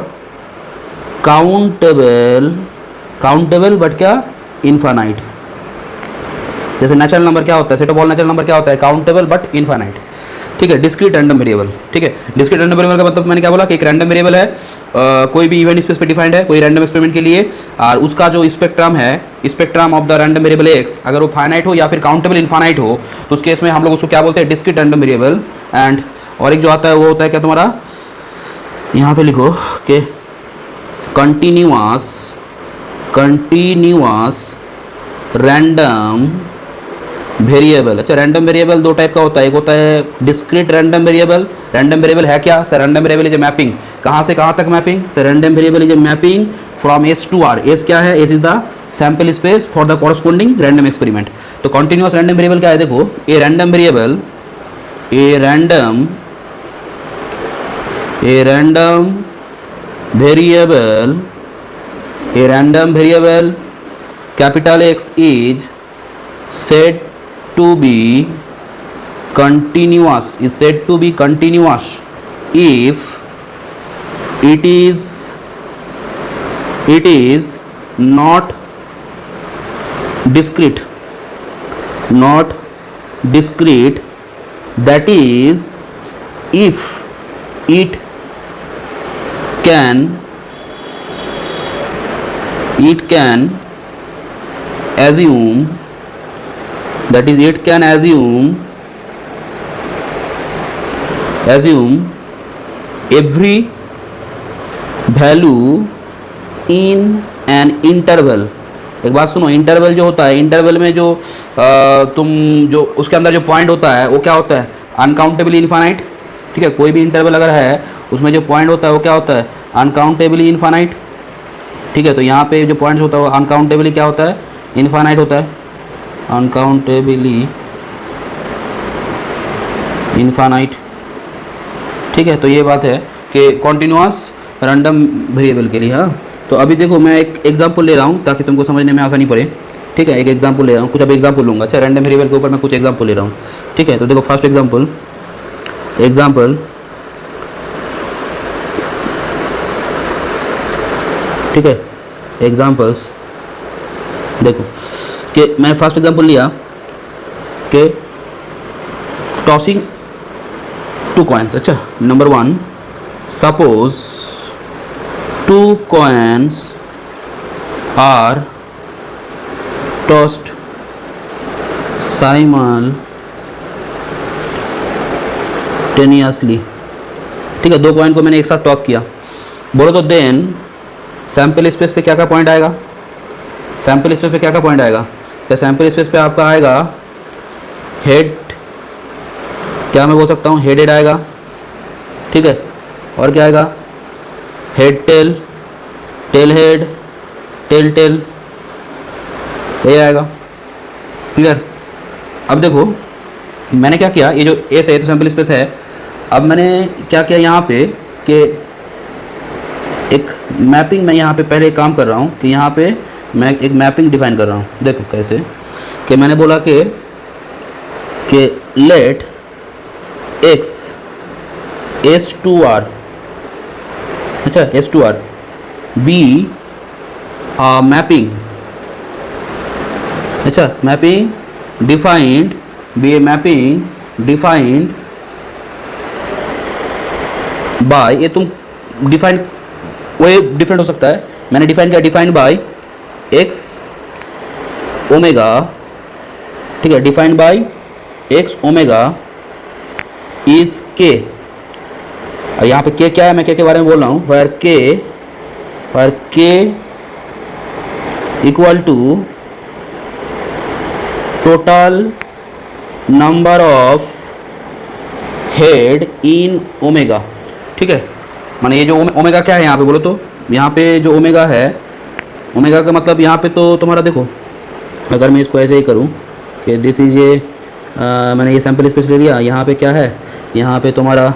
countable but क्या इनफाइनाइट। जैसे नेचुरल नंबर क्या होता है, set of all natural number क्या होता है, काउंटेबल बट इनफाइनाइट, ठीक है। डिस्क्रीट रैंडम वेरिएबल, ठीक है। डिस्क्रीट रैंडम वेरिएबल का मतलब मैंने क्या बोला कि एक रैंडम वेरिएबल है, कोई भी इवेंट स्पेस पे डिफाइंड है कोई रैंडम एक्सपेरिमेंट के लिए, और उसका जो स्पेक्ट्रम है, spectrum of the random variable x, अगर वो फाइनाइट हो या फिर काउंटेबल इनफाइनाइट हो तो उस केस में हम लोग उसको क्या बोलते हैं, डिस्क्रीट रैंडम वेरिएबल। एंड और एक जो आता है वो होता है क्या तुम्हारा, यहाँ पे लिखो कि कंटिन्यूअस रैंडम वेरिएबल। अच्छा, रैंडम वेरिएबल दो टाइप का होता है, एक होता है discrete random variable. Random variable है क्या sir, random variable is a mapping, कहाँ से कहाँ तक mapping sir, random variable is a mapping from S to R. S क्या है, S is the sample space for the corresponding random experiment. तो continuous random variable क्या है, देखो a random variable capital X is said to be continuous if it is not discrete, that is if it can it can assume, that is it can assume every value in an interval। एक बात सुनो, interval जो होता है, interval में जो तुम जो उसके अंदर जो पॉइंट होता है वो क्या होता है, अनकाउंटेबली इनफाइनाइट। ठीक है, कोई भी इंटरवल अगर है उसमें जो पॉइंट होता है वो क्या होता है, अनकाउंटेबली इनफाइनाइट। ठीक है, तो यहाँ पे जो पॉइंट होता है वो अनकाउंटेबली क्या होता है, इनफाइनाइट होता है, अनकाउंटेबली इनफाइनाइट। ठीक है, तो ये बात है कि कॉन्टिन्यूअस रैंडम वेरिएबल के लिए। हाँ, तो अभी देखो मैं एक एग्जांपल ले रहा हूँ ताकि तुमको समझने में आसानी पड़े। ठीक है, एक एग्जांपल ले रहा हूँ, कुछ अब एग्जांपल लूँगा। अच्छा, रैंडम वेरिएबल के ऊपर मैं कुछ एग्जांपल ले रहा हूँ। ठीक है, तो देखो फर्स्ट एग्जांपल ठीक है, एग्जांपल्स देखो कि मैं फर्स्ट एग्जांपल लिया कि टॉसिंग 2 कॉइन्स। अच्छा, number 1, suppose 2 coins are tossed simultaneously। ठीक है, 2 कॉइन को मैंने एक साथ टॉस किया। बोलो तो देन सैम्पल स्पेस पे क्या क्या पॉइंट आएगा, सैम्पल स्पेस पे क्या क्या पॉइंट आएगा। तो सैम्पल स्पेस पे आपका आएगा हेड, क्या मैं बोल सकता हूँ, हेडेड आएगा। ठीक है, और क्या आएगा, head tail, tail head, tail tail, ये आएगा। क्लियर। अब देखो मैंने क्या किया, ये जो एस है तो सैम्पल स्पेस है। अब मैंने क्या किया यहाँ पे कि एक मैपिंग, मैं यहाँ पे पहले एक काम कर रहा हूँ कि यहाँ पे मैं एक मैपिंग डिफाइन कर रहा हूँ। देखो कैसे, कि मैंने बोला कि लेट एक्स S2R, अच्छा S2R बी मैपिंग, अच्छा mapping defined, be a mapping defined by, ये तुम डिफाइन कोई डिफरेंट हो सकता है, मैंने डिफाइन किया डिफाइंड बाय एक्स ओमेगा। ठीक है, defined by X omega is के। यहाँ पे के क्या है, मैं के बारे में बोल रहा हूँ, where K equal to total number of head in omega. ठीक है, माने ये जो ओमेगा क्या है यहाँ पे बोलो तो, यहाँ पे जो ओमेगा है, ओमेगा का मतलब यहाँ पे तो तुम्हारा देखो, अगर मैं इसको ऐसे ही करूँ कि दिस इज ये मैंने ये सैम्पल स्पेस ले लिया, यहाँ पे क्या है, यहाँ पे तुम्हारा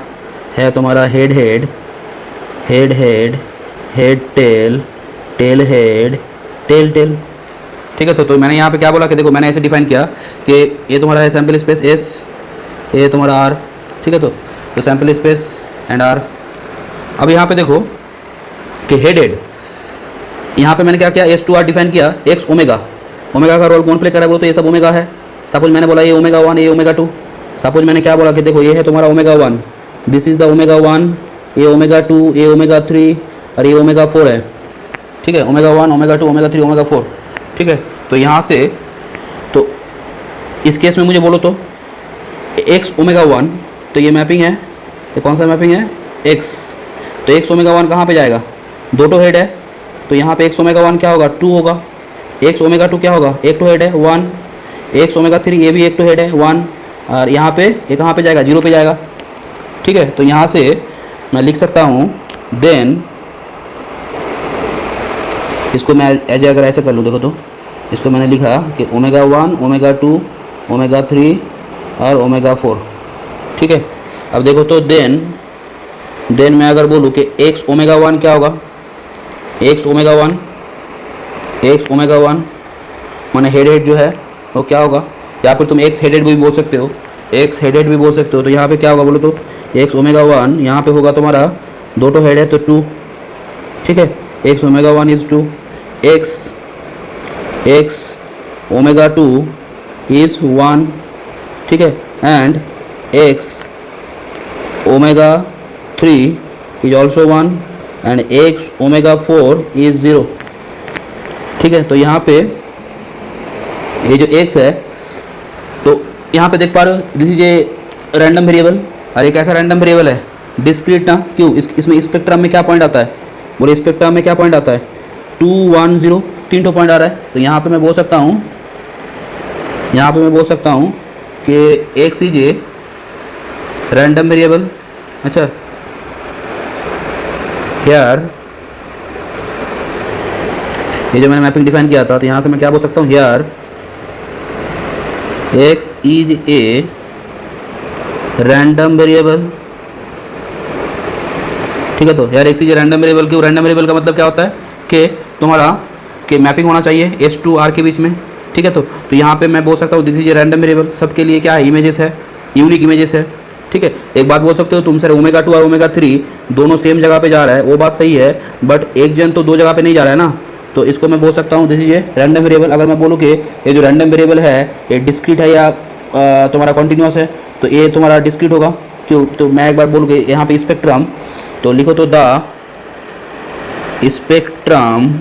है तुम्हारा head head, head head, head tail, tail head, tail tail. ठीक है, तो मैंने यहाँ पे क्या बोला कि देखो मैंने ऐसे डिफाइन किया कि ये तुम्हारा है सैम्पल स्पेस एस, ये तुम्हारा आर। ठीक है, तो सैम्पल स्पेस एंड आर। अब यहाँ पे देखो कि हेड हेड, यहाँ पे मैंने क्या किया, S2R डिफाइन किया, एक्स ओमेगा, ओमेगा का रोल कौन प्ले कर रहा है बोलो तो ये सब ओमेगा है। सपोज मैंने बोला ये ओमेगा 1, ये ओमेगा 2। सपोज मैंने क्या बोला कि देखो ये है तुम्हारा omega 1, this is the omega 1, ये ओमेगा 2, ये ओमेगा 3 और ये ओमेगा 4 है। ठीक है, ओमेगा 1, ओमेगा 2, ओमेगा 3, ओमेगा 4। ठीक है, तो यहाँ से तो इस केस में मुझे बोलो तो एक्स ओमेगा 1, तो ये मैपिंग है, ये कौन सा मैपिंग है, एक्स। तो एक्स ओमेगा 1 कहाँ पे जाएगा, दो तो हेड है, तो यहाँ पे एक्स ओमेगा 1 क्या होगा, 2 होगा। एक्स ओमेगा 2 क्या होगा, एक तो हेड है 1। एक्स ओमेगा 3 ये भी एक तो हेड है 1, और यहाँ पे ये कहाँ पे जाएगा, 0 पे जाएगा। ठीक है, तो यहाँ से मैं लिख सकता हूँ देन, इसको मैं एज अगर ऐसे कर लूँ देखो तो इसको मैंने लिखा कि ओमेगा 1, ओमेगा 2, ओमेगा 3 और ओमेगा 4। ठीक है, अब देखो तो देन मैं अगर बोलूँ कि एक्स ओमेगा 1 क्या होगा, एक्स ओमेगा 1 माने हेड हेड जो है वो क्या होगा, या फिर तुम एक्स हेडेड भी बोल सकते हो, एक्स हेडेड भी बोल सकते हो। तो यहाँ पे क्या होगा बोलो तो एक्स ओमेगा 1 यहाँ पे होगा तुम्हारा, दो तो हेड है तो 2। ठीक है, X omega 1 is 2, X omega 2 is 1। ठीक है, and x omega 3 is also 1 and x omega 4 is 0। ठीक है। तो यहाँ पे ये जो x है, तो यहाँ पे देख पा रहे हो this is A random variable, और एक ऐसा रैंडम वेरिएबल है डिस्क्रीट ना, क्यों इसमें स्पेक्ट्रम में क्या पॉइंट आता है, बोले स्पेक्ट्रम में क्या पॉइंट आता है 2 1 0, 3 तो पॉइंट आ रहा है। तो यहाँ पे मैं बोल सकता हूँ, यहाँ पे मैं बोल सकता हूँ कि x is a random variable. अच्छा, यार ये जो मैंने मैपिंग डिफाइन किया था, तो यहाँ से मैं क्या बोल सकता हूँ, यार x is a random variable. ठीक है, तो यार x is a random variable, क्यों रैंडम वेरिएबल का मतलब क्या होता है कि तुम्हारा कि मैपिंग होना चाहिए s टू r के बीच में। ठीक है, तो यहाँ पे मैं बोल सकता हूँ this is A random variable, सबके लिए क्या है, इमेजेस है, यूनिक इमेजेस है। ठीक है, एक बात बोल सकते हो तुम सर ओमेगा 2 और ओमेगा 3 दोनों सेम जगह पे जा रहा है, वो बात सही है, बट एक जन तो दो जगह पे नहीं जा रहा है ना, तो इसको मैं बोल सकता हूँ this is A random variable. अगर मैं बोलूँ कि ये जो रैंडम वेरिएबल है ये डिस्क्रीट है या तुम्हारा कॉन्टिन्यूस है, तो ये तुम्हारा डिस्क्रीट होगा। क्यों, तो मैं एक बार बोलूँ कि यहाँ पे स्पेक्ट्रम, तो लिखो तो the spectrum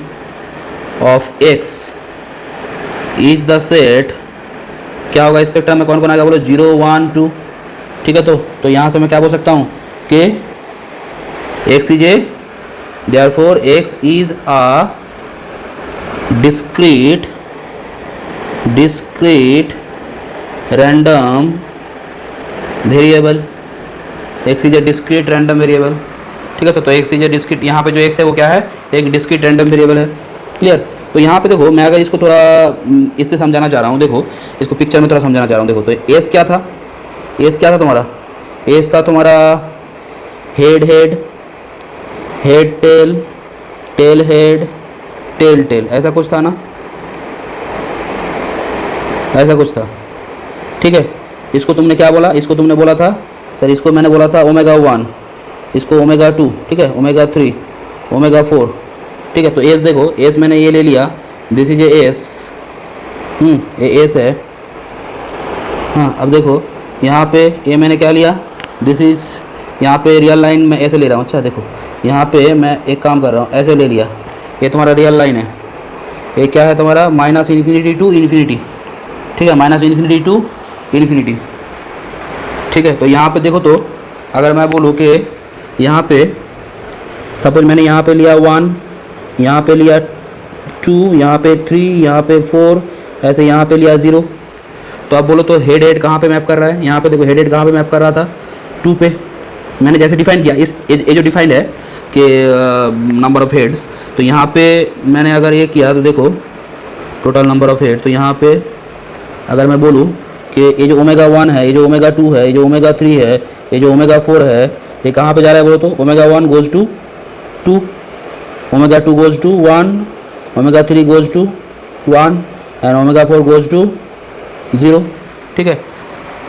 of x is the set, क्या होगा स्पेक्ट्रम में कौन कौन आएगा, बोलो 0 1 2। ठीक है, तो यहाँ से मैं क्या बोल सकता हूँ कि x is a, therefore x is a discrete random variable, x is a discrete random variable. ठीक है, तो x इज ए डिस्क्रीट, यहाँ पे जो x है वो क्या है, एक डिस्क्रीट रैंडम वेरिएबल है। क्लियर। तो यहाँ पे देखो मैं अगर इसको थोड़ा इससे समझाना चाह रहा हूँ, देखो इसको पिक्चर में थोड़ा समझाना चाह रहा हूँ। देखो तो एस क्या था, एस क्या था तुम्हारा, एस था तुम्हारा head head, head tail, tail head, tail tail, ऐसा कुछ था ना, ऐसा कुछ था। ठीक है, इसको तुमने क्या बोला, इसको तुमने बोला था सर, इसको मैंने बोला था ओमेगा 1, इसको ओमेगा 2, ठीक है, ओमेगा 3, ओमेगा 4। ठीक है, तो एस देखो, एस मैंने ये ले लिया, दिस इज ए एस, ये एस है। हाँ, अब देखो यहाँ पे ये मैंने क्या लिया, दिस इज, यहाँ पे रियल लाइन मैं ऐसे ले रहा हूँ। अच्छा देखो यहाँ पे मैं एक काम कर रहा हूँ, ऐसे ले लिया, ये तुम्हारा रियल लाइन है, ये क्या है तुम्हारा माइनस इन्फिनिटी टू इन्फिनिटी। ठीक है, माइनस इन्फिनिटी टू इन्फिनिटी। ठीक है, तो यहाँ पे देखो, तो अगर मैं बोलूँ कि यहाँ पे सपोज मैंने यहाँ पे लिया 1, यहाँ पे लिया 2, यहाँ पे 3, यहाँ पे 4, ऐसे यहाँ पे लिया 0, तो आप बोलो तो हेड हेड कहाँ पे मैप कर रहा है, यहाँ पे देखो हेड हेड कहाँ पे मैप कर रहा था 2 पे। मैंने जैसे डिफाइन किया, इस ये जो डिफाइंड है कि नंबर ऑफ हेड्स, तो यहाँ पे मैंने अगर ये किया तो देखो टोटल नंबर ऑफ हेड, तो यहाँ पे अगर मैं बोलूँ कि ये जो ओमेगा 1 है, ये जो ओमेगा 2 है, ये जो ओमेगा 3 है, ये जो ओमेगा 4 है, ये कहाँ पे जा रहा है बोलो तो omega 1 goes to 2, omega 2 goes to 1, omega 3 goes to 1 and omega 4 goes to 0। ठीक है,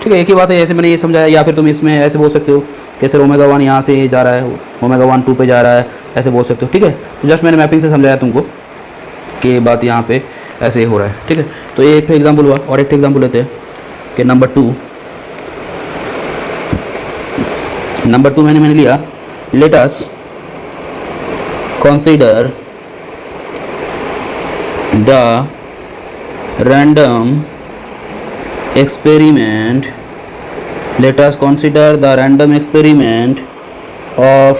ठीक है, एक ही बात है, ऐसे मैंने ये समझाया। या फिर तुम इसमें ऐसे बोल सकते हो कि सर ओमेगा 1 यहाँ से जा रहा है, ओमेगा 1 2 पे जा रहा है, ऐसे बोल सकते हो। ठीक है, तो जस्ट मैंने मैपिंग से समझाया तुमको कि बात यहाँ पे ऐसे ही हो रहा है। ठीक है, तो ये एक एग्जाम्पल हुआ, और एक एग्जाम्पल लेते हैं कि नंबर 2 मैंने लिया, let us consider the random experiment, let us consider the random experiment of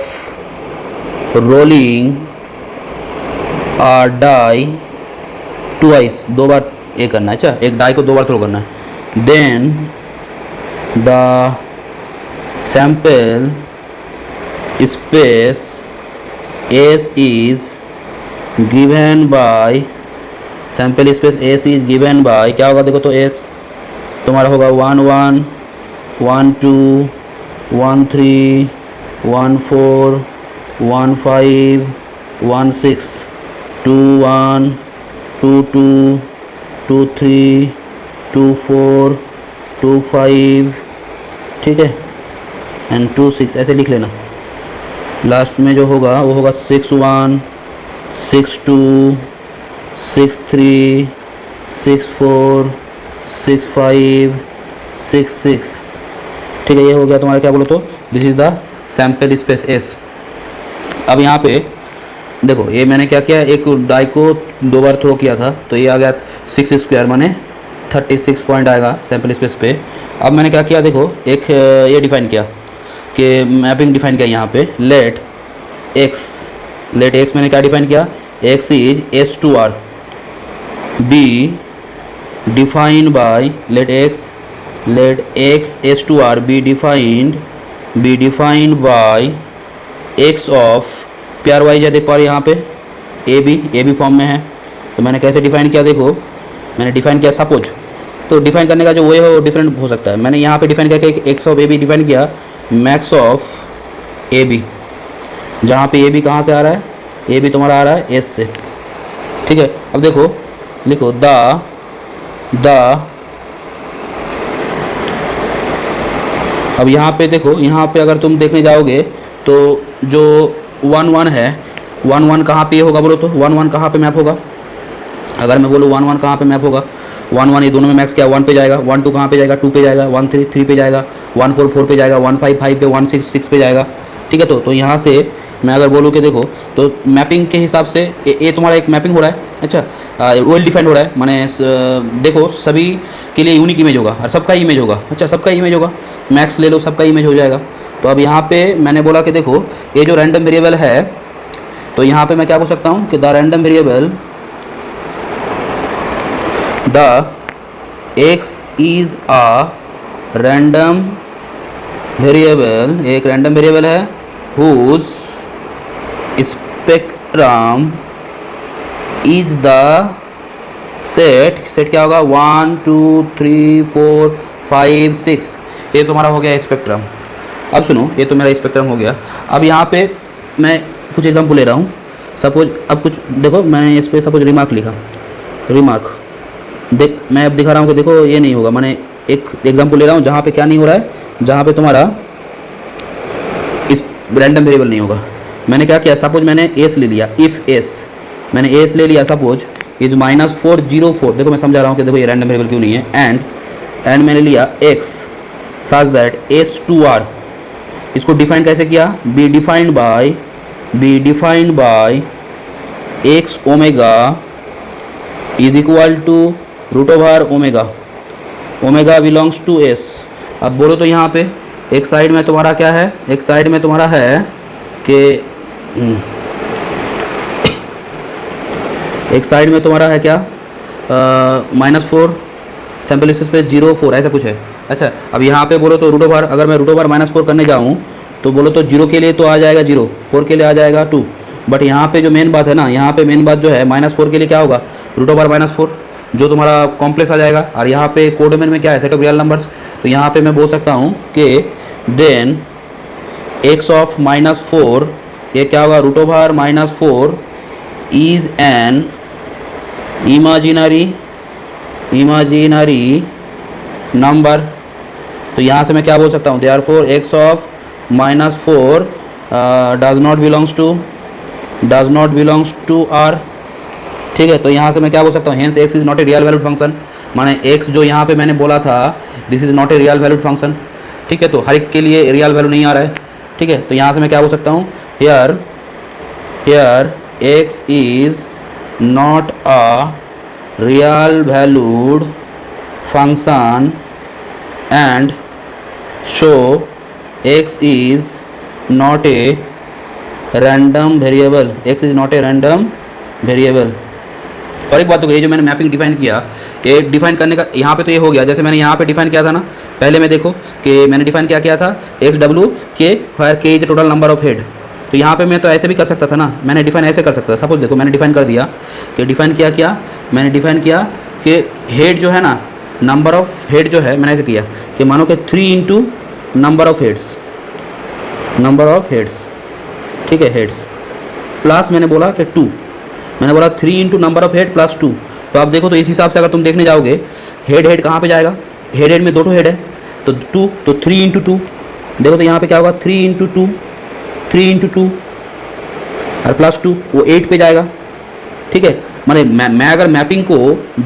rolling a die twice, 2 बार ये करना है। अच्छा, एक डाई को 2 बार थ्रो करना है, then the sample space S is given by, sample space S is given by, क्या होगा देखो तो S तुम्हारा होगा 1 1 1 2 1 3 1 4 1 5 1 6 2 1 2 2 2 3 2 4 2 5, ठीक है, एंड 2 6, ऐसे लिख लेना। लास्ट में जो होगा वो होगा 6 1 6 2 6 3 6 4 6 5 6 6। ठीक है, ये हो गया तुम्हारा, क्या बोलो तो this is the sample space S। अब यहाँ पे देखो ये मैंने क्या किया, एक डाई को 2 बार थ्रो किया था तो ये आ गया 6 स्क्वायर माने 36 पॉइंट आएगा सैम्पल स्पेस पे। अब मैंने क्या किया, देखो एक ये डिफाइन किया कि मैपिंग डिफाइन किया यहाँ पे, लेट एक्स मैंने क्या डिफाइन किया, X is S2R be defined by let X S2R be defined by X of pair wise है, देख पा रहे यहाँ पे ए बी फॉर्म में है। तो मैंने कैसे डिफाइन किया, देखो मैंने डिफाइन किया सपोज, तो डिफाइन करने का जो वे है वो डिफरेंट हो सकता है। मैंने यहाँ पे डिफाइन किया कि X of A B define किया मैक्स ऑफ ए बी, जहाँ पे ए बी कहाँ से आ रहा है, ए बी तुम्हारा आ रहा है एस से, ठीक है। अब देखो लिखो द अब यहाँ पे देखो, यहाँ पे अगर तुम देखने जाओगे तो जो 1 है 1 कहाँ पे होगा बोलो, तो 1 कहाँ पे मैप होगा, अगर मैं बोलूँ 1 कहाँ पे मैप होगा, 1 ये दोनों में मैक्स क्या 1 पे जाएगा, 1 2 कहाँ पे जाएगा 2 पे जाएगा, 1 3 3 पे जाएगा, 1 4 4 पे जाएगा, 1 5 5 पे, 1 6 6 पे जाएगा, ठीक है। तो यहाँ से मैं अगर बोलूँ कि देखो तो मैपिंग के हिसाब से ये तुम्हारा एक मैपिंग हो रहा है, अच्छा वेल डिफाइंड हो रहा है, माने देखो सभी के लिए यूनिक इमेज होगा और सबका इमेज होगा, अच्छा सबका इमेज होगा, मैक्स ले लो सबका इमेज हो जाएगा। तो अब यहाँ पे मैंने बोला कि देखो ये जो रैंडम वेरिएबल है, तो यहाँ पे मैं क्या बोल सकता हूँ कि the random variable the X is a random variable, एक रैंडम वेरिएबल है whose spectrum is the set क्या होगा 1 2 3 4 5 6, ये तुम्हारा हो गया स्पेक्ट्रम। अब सुनो ये तो मेरा स्पेक्ट्रम हो गया। अब यहाँ पे मैं कुछ एग्जाम्पल ले रहा हूँ, सपोज अब कुछ देखो मैंने इस पर सपोज रिमार्क लिखा, रिमार्क देख मैं अब दिखा रहा हूँ कि देखो ये नहीं होगा, मैंने एक एग्जाम्पल ले रहा हूँ जहाँ पे क्या नहीं हो रहा है, जहाँ पे तुम्हारा इस रैंडम वेरिएबल नहीं होगा। मैंने क्या किया, सपोज मैंने एस ले लिया, इफ़ एस मैंने एस ले लिया सपोज इज -404, देखो मैं समझा रहा हूँ कि देखो ये रैंडम वेरिएबल क्यों नहीं है, एंड मैंने लिया एक्स सच दैट S2R, इसको डिफाइन कैसे किया, be defined by X omega is equal to √omega, omega belongs to S. अब बोलो तो यहाँ पे एक साइड में तुम्हारा क्या है, एक साइड में तुम्हारा है कि एक साइड में तुम्हारा है क्या -4 सैम्पल स्पेस पे 0 4 ऐसा कुछ है, अच्छा। अब यहाँ पे बोलो तो √, अगर मैं √-4 करने जाऊँ तो बोलो तो 0 के लिए तो आ जाएगा 0, 4 के लिए आ जाएगा 2, बट यहाँ पे जो मेन बात है ना, यहाँ पे मेन बात जो है -4 के लिए क्या होगा √-4 जो तुम्हारा कॉम्प्लेक्स आ जाएगा, और यहाँ पे कोडोमेन में क्या है सेट ऑफ रियल नंबर्स। तो यहाँ पे मैं बोल सकता हूँ कि देन एक्स ऑफ -4 ये क्या होगा √-4 इज एन इमेजिनरी नंबर। तो यहाँ से मैं क्या बोल सकता हूँ, therefore X of -4 does not belongs to R, ठीक है। तो यहाँ से मैं क्या बोल सकता हूँ, hence x is not a real valued function, माने एक्स जो यहाँ पे मैंने बोला था this is not a real valued function, ठीक है। तो हर एक के लिए रियल वैल्यू नहीं आ रहा है, ठीक है। तो यहाँ से मैं क्या बोल सकता हूँ, here x is not a real valued function and show x is not a random variable, x is not a random variable. और एक बात तो ये जो मैंने मैपिंग डिफाइन किया, ये डिफाइन करने का यहाँ पे तो ये हो गया, जैसे मैंने यहाँ पे डिफाइन किया था ना, पहले में देखो कि मैंने डिफाइन क्या किया था एक्स डब्ल्यू के फायर के is total number of head. तो यहाँ पे मैं तो ऐसे भी कर सकता था ना, मैंने डिफाइन ऐसे कर सकता था, सपोज देखो मैंने डिफाइन कर दिया कि डिफाइन क्या मैंने डिफाइन किया कि हेड जो है ना, नंबर ऑफ हेड जो है मैंने ऐसे किया कि मानो कि 3 × नंबर ऑफ हेड्स, ठीक है, हेड्स प्लस मैंने बोला कि 2, मैंने बोला 3 × नंबर ऑफ हेड प्लस 2। तो आप देखो तो इस हिसाब से अगर तुम देखने जाओगे हेड कहाँ पे जाएगा, हेड में 2 हेड है तो 2, तो 3 × 2, देखो तो यहाँ पे क्या होगा 3 × 2 और प्लस 2 वो 8 पे जाएगा, ठीक है। माने मैं अगर मैपिंग को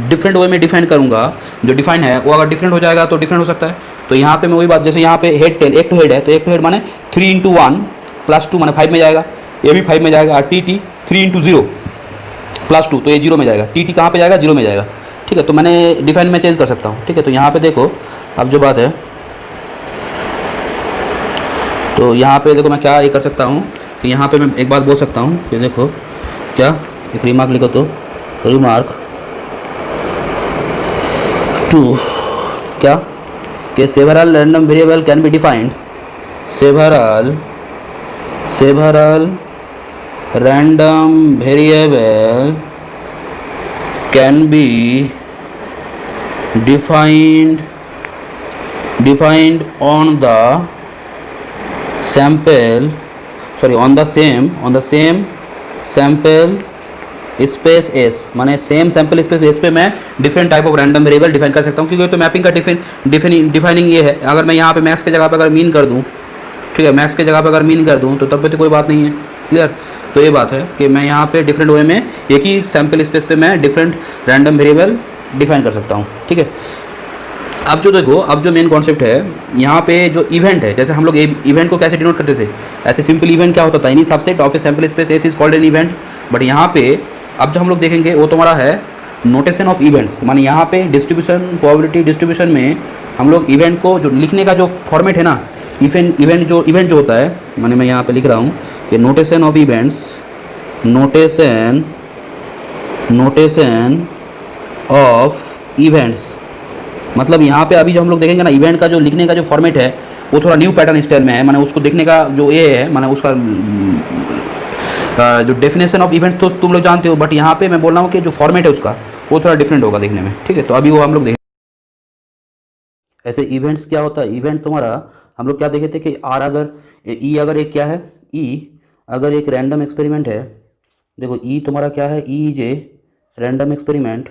डिफरेंट वे में डिफाइन करूँगा, जो डिफाइन है वो अगर डिफरेंट हो जाएगा तो डिफरेंट हो सकता है। तो यहाँ पे मैं वही बात, जैसे यहाँ पे हेड टेल एक तो हेड है, तो एक तो हेड माने 3 × 1 + 2 माने 5 में जाएगा, ये भी 5 में जाएगा, और टी 3 इंटू 0 प्लस 2, तो ये 0 में जाएगा। टी टी कहाँ पे जाएगा, 0 में जाएगा। ठीक है, तो मैंने डिफाइन में चेंज कर सकता हूँ। ठीक है, तो यहाँ पे देखो अब जो बात है, तो यहाँ पे देखो मैं क्या ये कर सकता हूँ कि यहाँ पे मैं एक बात बोल सकता हूँ कि देखो क्या, एक रिमार्क लिखो तो रिमार्क टू क्या कि several random variable can be defined, several random variable can be defined on the sample, sorry on the same sample space S, माने सेम सैम्पल स्पेस एस पे मैं different type of random variable define कर सकता हूँ, क्योंकि तो mapping का defining ये है। अगर मैं यहाँ पे मैक्स के जगह पे अगर मीन कर दूँ, ठीक है, मैक्स के जगह पे अगर मीन कर दूँ तो तब पे तो कोई बात नहीं है। क्लियर, तो ये बात है कि मैं यहाँ पे डिफरेंट वे में एक ही सैम्पल स्पेस पे मैं डिफरेंट रैंडम वेरिएबल डिफाइन कर सकता हूँ। ठीक है, अब जो देखो, अब जो मेन कॉन्सेप्ट है यहाँ पे जो इवेंट है, जैसे हम लोग इवेंट को कैसे डिनोट करते थे, ऐसे सिंपल इवेंट क्या होता था, any subset of A sample space S is called an event. But यहाँ पे अब जो हम लोग देखेंगे वो तुम्हारा है नोटेशन ऑफ इवेंट्स, माने यहाँ पे डिस्ट्रीब्यूशन, प्रोबेबिलिटी डिस्ट्रीब्यूशन में हम लोग इवेंट को जो लिखने का जो फॉर्मेट है ना, इवेंट जो होता है, माने मैं यहाँ पे लिख रहा हूँ कि notation of events, notation of events, मतलब यहाँ पे अभी जो हम लोग देखेंगे ना, इवेंट का जो लिखने का जो फॉर्मेट है वो थोड़ा न्यू पैटर्न स्टाइल में है, माने उसको देखने का जो ये है, माने उसका जो डेफिनेशन ऑफ इवेंट तो तुम लोग जानते हो, बट यहाँ पे मैं बोल रहा हूँ कि जो फॉर्मेट है उसका वो थोड़ा डिफरेंट होगा देखने में। ठीक है, तो अभी वो हम लोग देखें ऐसे इवेंट्स क्या होता है। इवेंट तुम्हारा हम लोग क्या देखे थे कि आर अगर ई अगर एक क्या है, ई अगर एक रैंडम एक्सपेरिमेंट है, देखो ई तुम्हारा क्या है, E is a random experiment.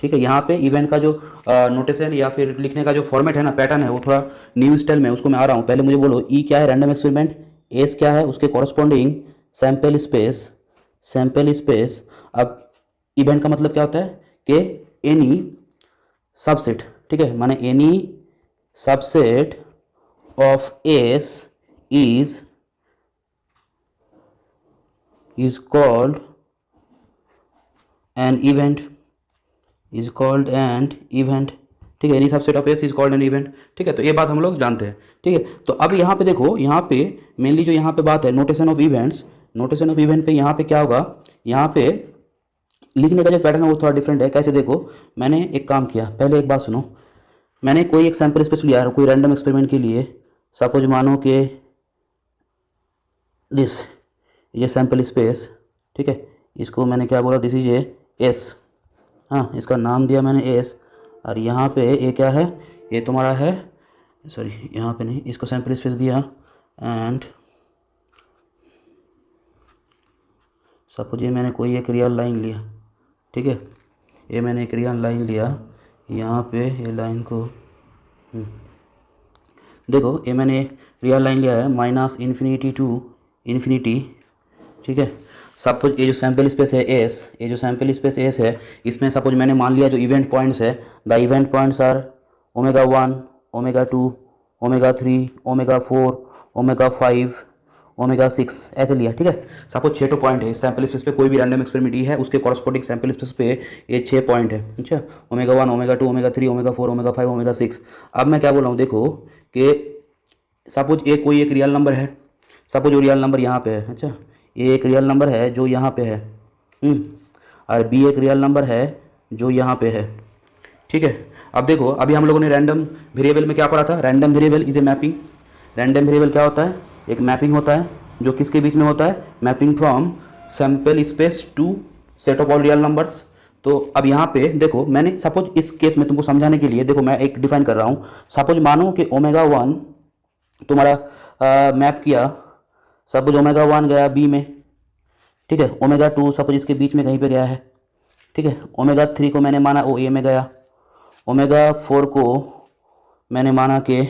ठीक है, यहाँ पे इवेंट का जो नोटेशन या फिर लिखने का जो फॉर्मेट है ना, पैटर्न है, वो थोड़ा न्यू स्टाइल में, उसको मैं आ रहा हूँ। पहले मुझे बोलो ई क्या है, रैंडम एक्सपेरिमेंट, एस क्या है, उसके कॉरस्पॉन्डिंग सैम्पल स्पेस। अब इवेंट का मतलब क्या होता है कि एनी सबसेट, ठीक है, माने any subset of S is called an event, ठीक है, any subset of S is called an event. ठीक है, तो ये बात हम लोग जानते हैं। ठीक है, तो अब यहाँ पे देखो, यहाँ पे मेनली जो यहाँ पे बात है notation of events, notation of event पे यहाँ पे क्या होगा, यहाँ पे लिखने का जो पैटर्न है वो थोड़ा डिफरेंट है। कैसे, देखो मैंने एक काम किया, पहले एक बात सुनो, मैंने कोई एक सैम्पल स्पेस लिया है कोई रैंडम एक्सपेरिमेंट के लिए, सपोज मानो कि दिस ये सैम्पल स्पेस, ठीक है, इसको मैंने क्या बोला, दिस इज ए एस, हाँ इसका नाम दिया मैंने एस, और यहाँ पे ये क्या है, ये तुम्हारा है, सॉरी यहाँ पे नहीं, इसको सैम्पल स्पेस दिया, एंड सपोज ये मैंने कोई एक रियल लाइन लिया, ठीक है, ये मैंने एक रियल लाइन लिया, यहाँ पे ये लाइन को देखो, ये मैंने रियल लाइन लिया है माइनस इन्फिनिटी टू इन्फिनिटी। ठीक है, सपोज ये जो सैम्पल स्पेस है एस, ये जो सैम्पल स्पेस एस है, इसमें सपोज मैंने मान लिया जो इवेंट पॉइंट्स है, the event points are omega 1, omega 2, omega 3, omega 4, omega 5, omega 6 ऐसे लिया। ठीक है, सपोज 6 पॉइंट है इस सैम्पल स्पेस पे, कोई भी रैंडम एक्सपेरिमेंट है उसके कॉरस्पॉन्डिंग सैम्पल स्पेस पे ये 6 पॉइंट है। अच्छा, omega 1, omega 2, omega 3, omega 4, omega 5, omega 6। अब मैं क्या बोल रहा हूँ, देखो कि सपोज ए कोई एक रियल नंबर है, सपोज वो रियल नंबर यहाँ पे है, अच्छा ये एक रियल नंबर है जो यहाँ पे है, और बी एक रियल नंबर है जो यहाँ पे है। ठीक है, अब देखो अभी हम लोगों ने रैंडम वेरिएबल में क्या पढ़ा था, random variable is a mapping. Random variable क्या होता है, एक मैपिंग होता है जो किसके बीच में होता है, mapping from sample space to set of all real numbers. तो अब यहाँ पे देखो, मैंने सपोज इस केस में तुमको समझाने के लिए देखो मैं एक डिफाइन कर रहा हूँ, सपोज मानो कि ओमेगा 1 तुम्हारा मैप किया, सपोज ओमेगा 1 गया बी में, ठीक है, ओमेगा 2 सपोज इसके बीच में कहीं पे गया है, ठीक है, ओमेगा 3 को मैंने माना ओ ए में गया, ओमेगा 4 को मैंने माना कि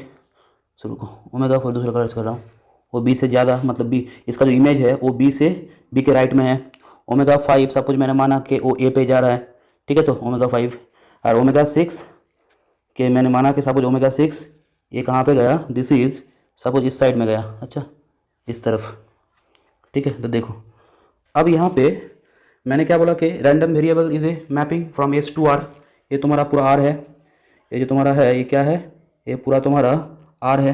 रुको, ओमेगा 4 दूसरा कलर कर रहा हूँ, वो बी से ज़्यादा, मतलब बी इसका जो इमेज है वो बी से बी के राइट में है। ओमेगा 5 सपोज मैंने माना कि वो ए पे जा रहा है, ठीक है, तो ओमेगा 5, और ओमेगा 6 के मैंने माना कि सपोज ओमेगा 6 ये कहाँ पे गया, दिस इज सपोज इस साइड में गया। अच्छा, इस तरफ, ठीक है। तो देखो अब यहाँ पे मैंने क्या बोला कि random variable is a mapping from S to R. ये तुम्हारा पूरा आर है, ये जो तुम्हारा है ये क्या है, ये पूरा तुम्हारा आर है,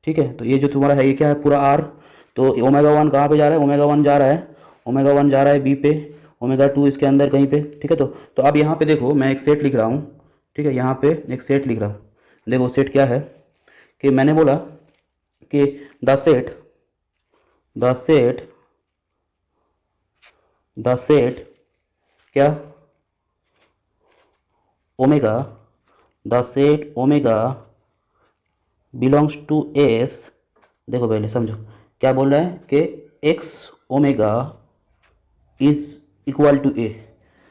ठीक है। तो ये जो तुम्हारा है ये क्या है, पूरा आर। तो ओमेगा 1 कहाँ पे जा रहा है, ओमेगा 1 जा रहा है, ओमेगा 1 जा रहा है बी पे, ओमेगा 2 इसके अंदर कहीं पे, ठीक है। तो अब यहाँ पे देखो मैं एक सेट लिख रहा हूँ, ठीक है, यहाँ पे एक सेट लिख रहा हूँ। देखो सेट क्या है कि मैंने बोला कि द सेट क्या, omega, the set omega belongs to S. देखो पहले समझो क्या बोल रहा है कि X omega is equal to A.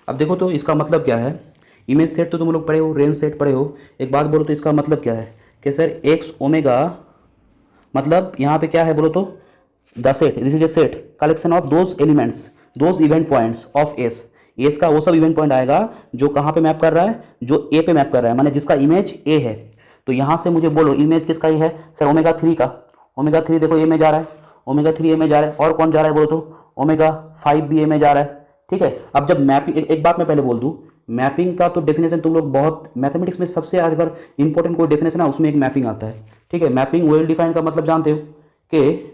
अब देखो तो इसका मतलब क्या है, इमेज सेट तो तुम लोग पढ़े हो, रेंज सेट पढ़े हो। एक बात बोलो तो इसका मतलब क्या है कि सर एक्स ओमेगा मतलब यहाँ पे क्या है बोलो तो the set, this is A set collection of those elements, those event points of S. S का वो सब इवेंट पॉइंट आएगा जो कहाँ पे मैप कर रहा है, जो ए पे मैप कर रहा है, माने जिसका इमेज ए है। तो यहाँ से मुझे बोलो इमेज किसका ही है, सर ओमेगा 3 का। ओमेगा 3 देखो ए में जा रहा है, ओमेगा 3 ए में जा रहा है, और कौन जा रहा है बोलो तो ओमेगा 5 भी ए में जा रहा है, ठीक है। अब जब मैपिंग, एक बात मैं पहले बोल दूं, मैपिंग का तो डेफिनेशन तुम लोग बहुत, मैथमेटिक्स में सबसे अगर इंपॉर्टेंट कोई डेफिनेशन है उसमें एक मैपिंग आता है, ठीक है। मैपिंग वेल डिफाइंड का मतलब जानते हो कि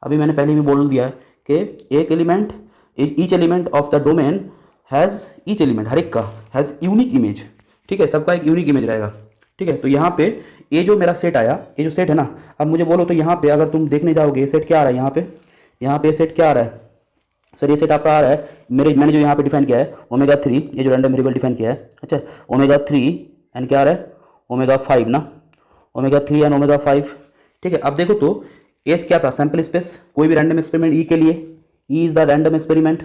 अभी मैंने पहले भी बोल दिया है कि एक element, each element of the domain has, each element हर एक का हैज़ यूनिक इमेज, ठीक है, सबका एक यूनिक इमेज रहेगा, ठीक है। तो यहाँ पे ये जो मेरा सेट आया, ये जो सेट है ना, अब मुझे बोलो तो यहाँ पे अगर तुम देखने जाओगे ये सेट क्या आ रहा है, यहाँ पे सेट क्या आ रहा है, सर ये सेट आपका आ रहा है मैंने जो यहाँ पे डिफाइन किया है ओमेगा 3, ये जो रैंडम वेरिएबल डिफाइन किया है, अच्छा, ओमेगा 3 एंड क्या आ रहा है ओमेगा 5 ना, ओमेगा 3 एंड ओमेगा 5, ठीक है। अब देखो तो एस क्या था, सैंपल स्पेस, कोई भी रैंडम एक्सपेरिमेंट ई के लिए, E is the random experiment,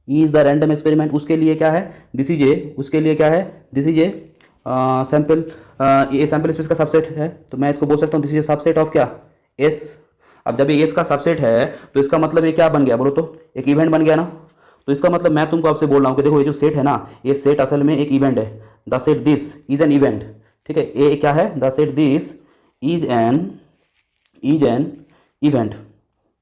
E is the random experiment, उसके लिए क्या है दिस इज ए, उसके लिए क्या है दिस इज ए सैंपल, ये सैंपल स्पेस का सबसेट है। तो मैं इसको बोल सकता हूँ this is a subset of क्या, एस। अब जब ये एस का सबसेट है तो इसका मतलब ये क्या बन गया बोलो तो, एक इवेंट बन गया ना। तो इसका मतलब मैं तुमको आपसे बोल रहा हूँ कि देखो ये जो सेट है ना, ये सेट असल में एक इवेंट है, the set this is an event, ठीक है। ये क्या है, the set this is an event,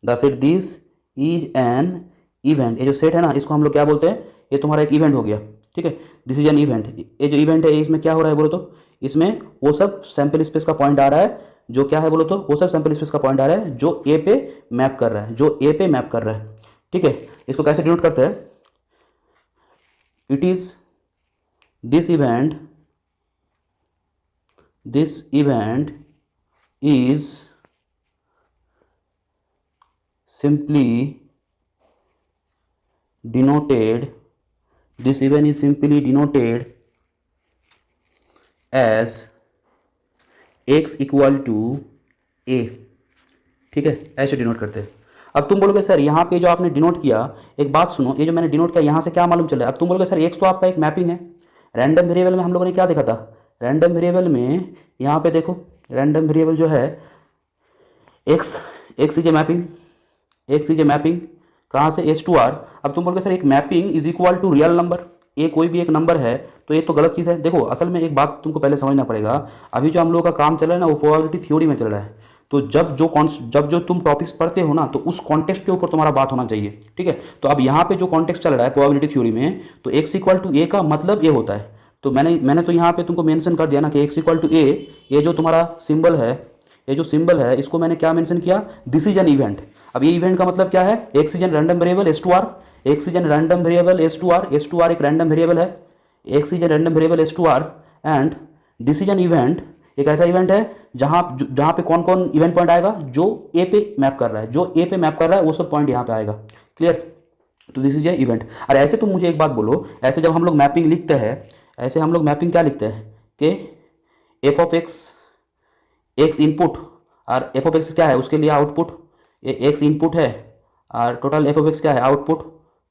the set this is an event. ये जो सेट है ना इसको हम लोग क्या बोलते हैं, ये तुम्हारा एक इवेंट हो गया, ठीक है, दिस इज एन इवेंट। ये जो इवेंट है इसमें क्या हो रहा है बोलो तो, इसमें वो सब सैंपल स्पेस का पॉइंट आ रहा है जो क्या है बोलो तो, वो सब सैंपल स्पेस का पॉइंट आ रहा है जो ए पे मैप कर रहा है, जो ए पे मैप कर रहा है, ठीक है। इसको कैसे डिनोट करते हैं, it is this event is simply denoted, this event is simply denoted as x equal to a, ठीक है, ऐसे डिनोट करते हैं। अब तुम बोलोगे सर यहाँ पे जो आपने डिनोट किया, एक बात सुनो, ये जो मैंने डिनोट किया यहाँ से क्या मालूम चल रहा है। अब तुम बोलोगे सर x तो आपका एक मैपिंग है, रैंडम वेरिएबल में हम लोगों ने क्या देखा था, रैंडम वेरिएबल में यहाँ पे देखो रैंडम वेरिएबल जो है x is a mapping, x is a mapping कहाँ से, एस टू आर। अब तुम बोलोगे सर एक mapping is equal to real number, ये कोई भी एक नंबर है तो ये तो गलत चीज़ है। देखो असल में एक बात तुमको पहले समझना पड़ेगा, अभी जो हम लोगों का काम चल रहा है ना वो प्रोबेबिलिटी थ्योरी में चल रहा है। तो जब जो तुम टॉपिक्स पढ़ते हो ना तो उस कॉन्टेक्स्ट के ऊपर तुम्हारा बात होना चाहिए, ठीक है। तो अब यहाँ पे जो कॉन्टेक्स्ट चल रहा है प्रोबेबिलिटी थ्योरी में, तो एक्स इक्वल टू ए का मतलब ये होता है। तो मैंने तो यहाँ पे तुमको मेंशन कर दिया ना कि एक्स इक्वल टू ए, ये जो तुम्हारा सिंबल है, ये जो सिंबल है इसको मैंने क्या मेंशन किया, दिस इज एन इवेंट। अब ये इवेंट का मतलब क्या है, X is an random variable S to R, X is an random variable S to R, S to R एक रैंडम वेरिएबल है, X is an random variable S to R and this is an event, एक ऐसा event है जहाँ पे कौन कौन event point आएगा, जो ए पे मैप कर रहा है, जो ए पे मैप कर रहा है वो सब पॉइंट यहाँ पे आएगा, क्लियर। तो दिस इज ए इवेंट। और ऐसे तुम मुझे एक बात बोलो, ऐसे जब हम लोग मैपिंग लिखते हैं, ऐसे हम लोग मैपिंग क्या लिखते हैं कि एफ ऑफ एक्स इनपुट और एफ ऑफ एक्स क्या है उसके लिए आउटपुट, एक्स इनपुट है और टोटल एफ ऑफ एक्स क्या है आउटपुट,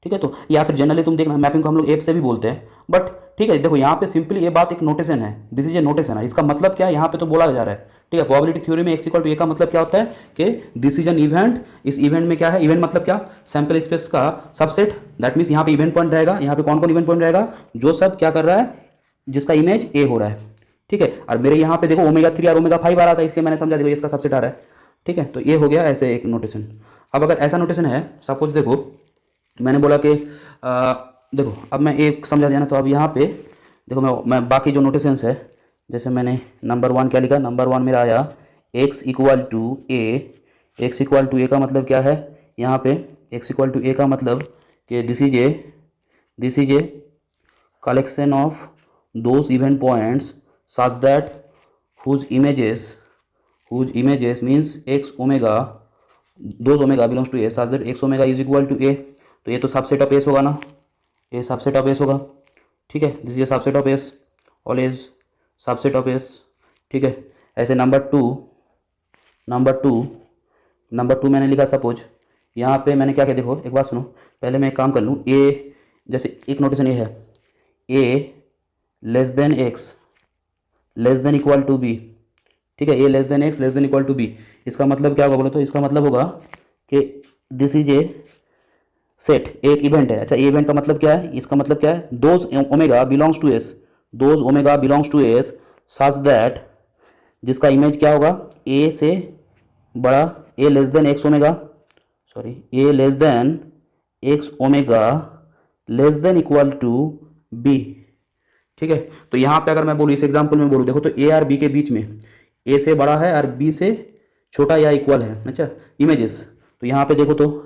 ठीक है। तो या फिर जनरली तुम देखना मैपिंग को हम लोग एफ से भी बोलते हैं, बट ठीक है देखो यहाँ पे सिंपली ये बात एक नोटेशन है, दिस इज ए नोटेशन है। इसका मतलब क्या है यहाँ पे तो बोला जा रहा है, ठीक है। प्रोबेबिलिटी थ्योरी में एक्स इक्वल टू ए का मतलब क्या होता है कि दिस इज एन इवेंट, इस इवेंट में क्या है, इवेंट मतलब क्या, सैंपल स्पेस का सबसेट, दैट मीन्स यहाँ पे इवेंट पॉइंट रहेगा, यहाँ पे कौन कौन इवेंट पॉइंट रहेगा, जो सब क्या कर रहा है, जिसका इमेज ए हो रहा है, ठीक है। और मेरे यहाँ पे देखो ओमेगा 3 और ओमेगा 5 आ रहा था, इसलिए मैंने समझा देखो इसका सबसेट आ रहा है। ठीक है, तो ये हो गया ऐसे एक नोटेशन। अब अगर ऐसा नोटेशन है, सपोज देखो मैंने बोला कि देखो अब मैं एक समझा दिया ना, तो अब यहाँ पे देखो मैं बाकी जो नोटेशंस है, जैसे मैंने नंबर 1 क्या लिखा, नंबर 1 मेरा आया x equal to A. X equal to A का मतलब क्या है, यहाँ पे x इक्वल टू ए का मतलब कि this is a collection of those event points such that whose images means x omega, those omega belongs to a such that x omega is equal to a। तो ये तो subset of S होगा ना, ये subset of S होगा, ठीक है, this is subset of S, always subset of S, ठीक है। ऐसे नंबर टू मैंने लिखा, सपोज यहाँ पे मैंने क्या किया, देखो एक बात सुनो, पहले मैं एक काम कर लूँ, ए जैसे एक नोटेशन ये है, A less than X less than equal to B, ठीक है, A less than X less than equal to B. इसका मतलब क्या होगा बोलो तो, इसका मतलब होगा कि दिस इज ए सेट, एक इवेंट है। अच्छा, इवेंट का मतलब क्या है, इसका मतलब क्या है, those omega belongs to S, those omega belongs to S such that, जिसका इमेज क्या होगा, ए से बड़ा, A less than X omega, sorry A less than X omega less than equal to B, ठीक है। तो यहाँ पे अगर मैं बोलूँ, इस एग्जाम्पल में बोलूँ, देखो तो ए और बी के बीच में ए से बड़ा है और बी से छोटा या इक्वल है, अच्छा इमेजेस। तो यहाँ पे देखो तो